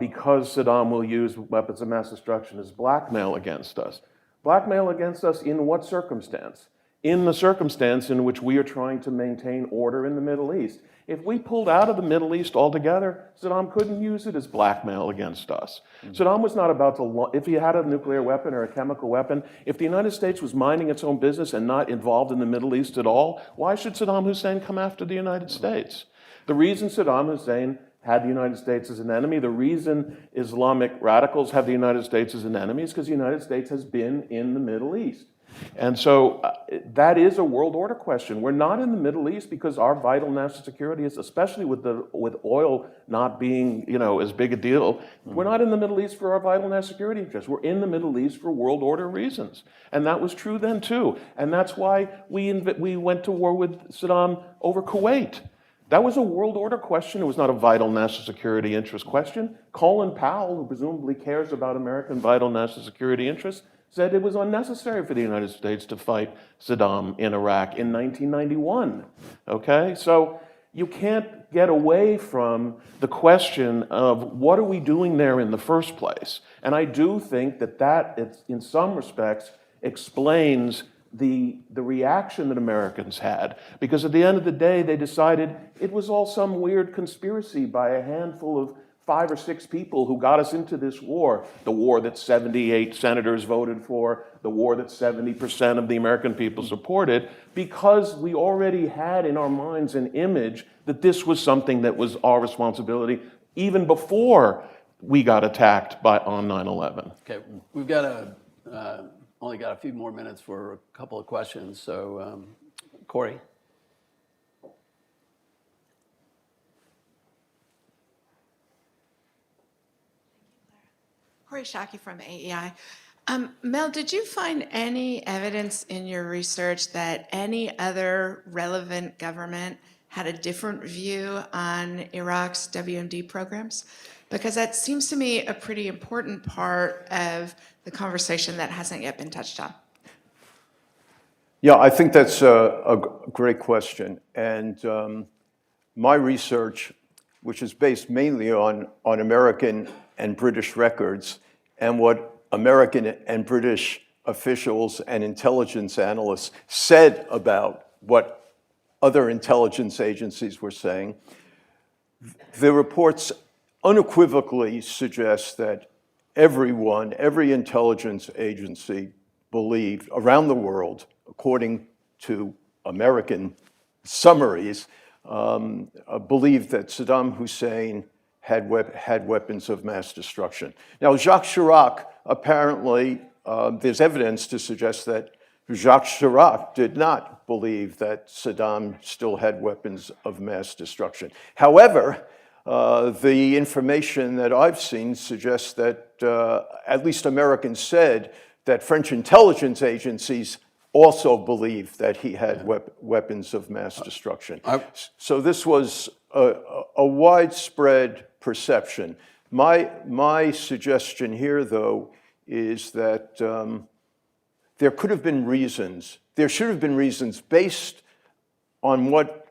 because Saddam will use weapons of mass destruction as blackmail against us. Blackmail against us in what circumstance? In the circumstance in which we are trying to maintain order in the Middle East. If we pulled out of the Middle East altogether, Saddam couldn't use it as blackmail against us. Saddam was not about to, if he had a nuclear weapon or a chemical weapon, if the United States was minding its own business and not involved in the Middle East at all, why should Saddam Hussein come after the United States? The reason Saddam Hussein had the United States as an enemy, the reason Islamic radicals have the United States as an enemy is because the United States has been in the Middle East. And so that is a world order question. We're not in the Middle East because our vital national security is, especially with oil not being as big a deal, we're not in the Middle East for our vital national security interests. We're in the Middle East for world order reasons. And that was true then too. And that's why we went to war with Saddam over Kuwait. That was a world order question. It was not a vital national security interest question. Colin Powell, who presumably cares about American vital national security interests, said it was unnecessary for the United States to fight Saddam in Iraq in 1991. Okay? So you can't get away from the question of what are we doing there in the first place? And I do think that in some respects explains the reaction that Americans had, because at the end of the day, they decided it was all some weird conspiracy by a handful of 5 or 6 people who got us into this war, the war that 78 senators voted for, the war that 70% of the American people supported, because we already had in our minds an image that this was something that was our responsibility even before we got attacked on 9/11. Okay, we've only got a few more minutes for a couple of questions. So, Corey. Corey Shockey from AEI. Mel, did you find any evidence in your research that any other relevant government had a different view on Iraq's WMD programs? Because that seems to me a pretty important part of the conversation that hasn't yet been touched on. Yeah, I think that's a great question. And my research, which is based mainly on American and British records and what American and British officials and intelligence analysts said about what other intelligence agencies were saying, the reports unequivocally suggest that every intelligence agency believed around the world, according to American summaries, believed that Saddam Hussein had weapons of mass destruction. Now, Jacques Chirac, apparently, there's evidence to suggest that Jacques Chirac did not believe that Saddam still had weapons of mass destruction. However, the information that I've seen suggests that at least Americans said that French intelligence agencies also believed that he had weapons of mass destruction. So this was a widespread perception. My suggestion here, though, is that there could have been reasons, there should have been reasons based on what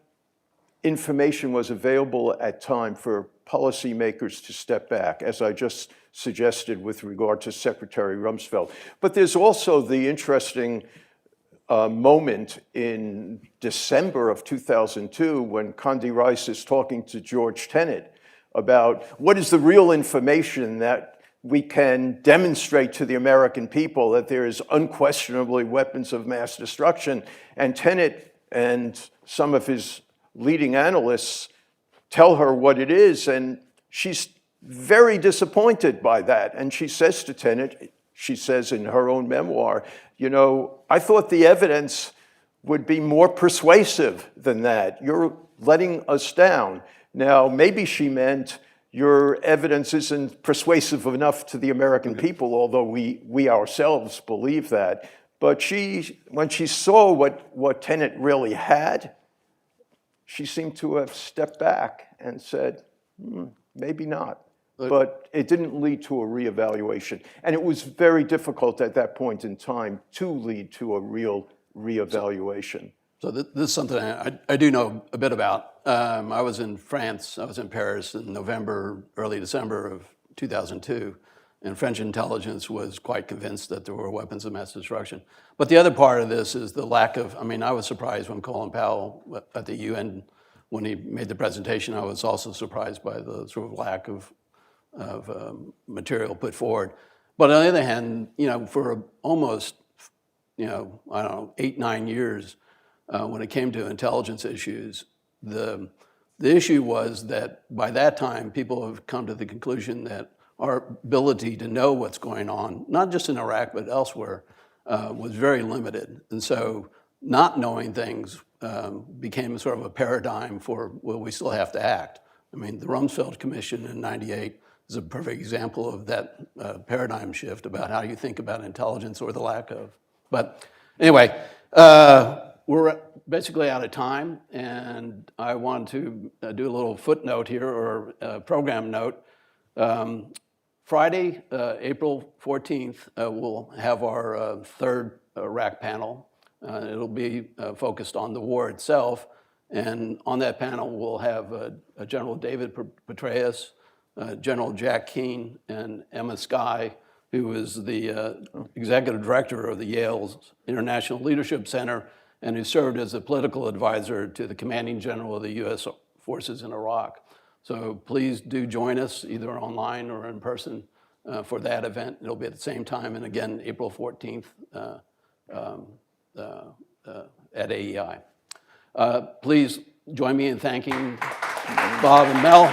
information was available at time for policymakers to step back, as I just suggested with regard to Secretary Rumsfeld. But there's also the interesting moment in December of 2002 when Condi Rice is talking to George Tenet about what is the real information that we can demonstrate to the American people that there is unquestionably weapons of mass destruction. And Tenet and some of his leading analysts tell her what it is, and she's very disappointed by that. And she says to Tenet, she says in her own memoir, you know, I thought the evidence would be more persuasive than that. You're letting us down. Now, maybe she meant your evidence isn't persuasive enough to the American people, although we ourselves believe that. But when she saw what Tenet really had, she seemed to have stepped back and said, maybe not. But it didn't lead to a reevaluation. And it was very difficult at that point in time to lead to a real reevaluation. So this is something I do know a bit about. I was in France, I was in Paris in November, early December of 2002, and French intelligence was quite convinced that there were weapons of mass destruction. But the other part of this is the lack of, I mean, I was surprised when Colin Powell at the UN, when he made the presentation, I was also surprised by the sort of lack of material put forward. But on the other hand, you know, for almost, you know, I don't know, 8-9 years, when it came to intelligence issues, the issue was that by that time, people have come to the conclusion that our ability to know what's going on, not just in Iraq, but elsewhere, was very limited. And so not knowing things became sort of a paradigm for, well, we still have to act. I mean, the Rumsfeld Commission in '98 is a perfect example of that paradigm shift about how you think about intelligence or the lack of. But anyway, we're basically out of time, and I want to do a little footnote here, or a program note. Friday, April 14th, we'll have our third Iraq panel. It'll be focused on the war itself, and on that panel we'll have General David Petraeus, General Jack Keane, and Emma Skye, who is the executive director of the Yale's International Leadership Center, and who served as a political advisor to the commanding general of the U.S. forces in Iraq. So please do join us either online or in person for that event. It'll be at the same time, and again, April 14th at AEI. Please join me in thanking Bob and Mel.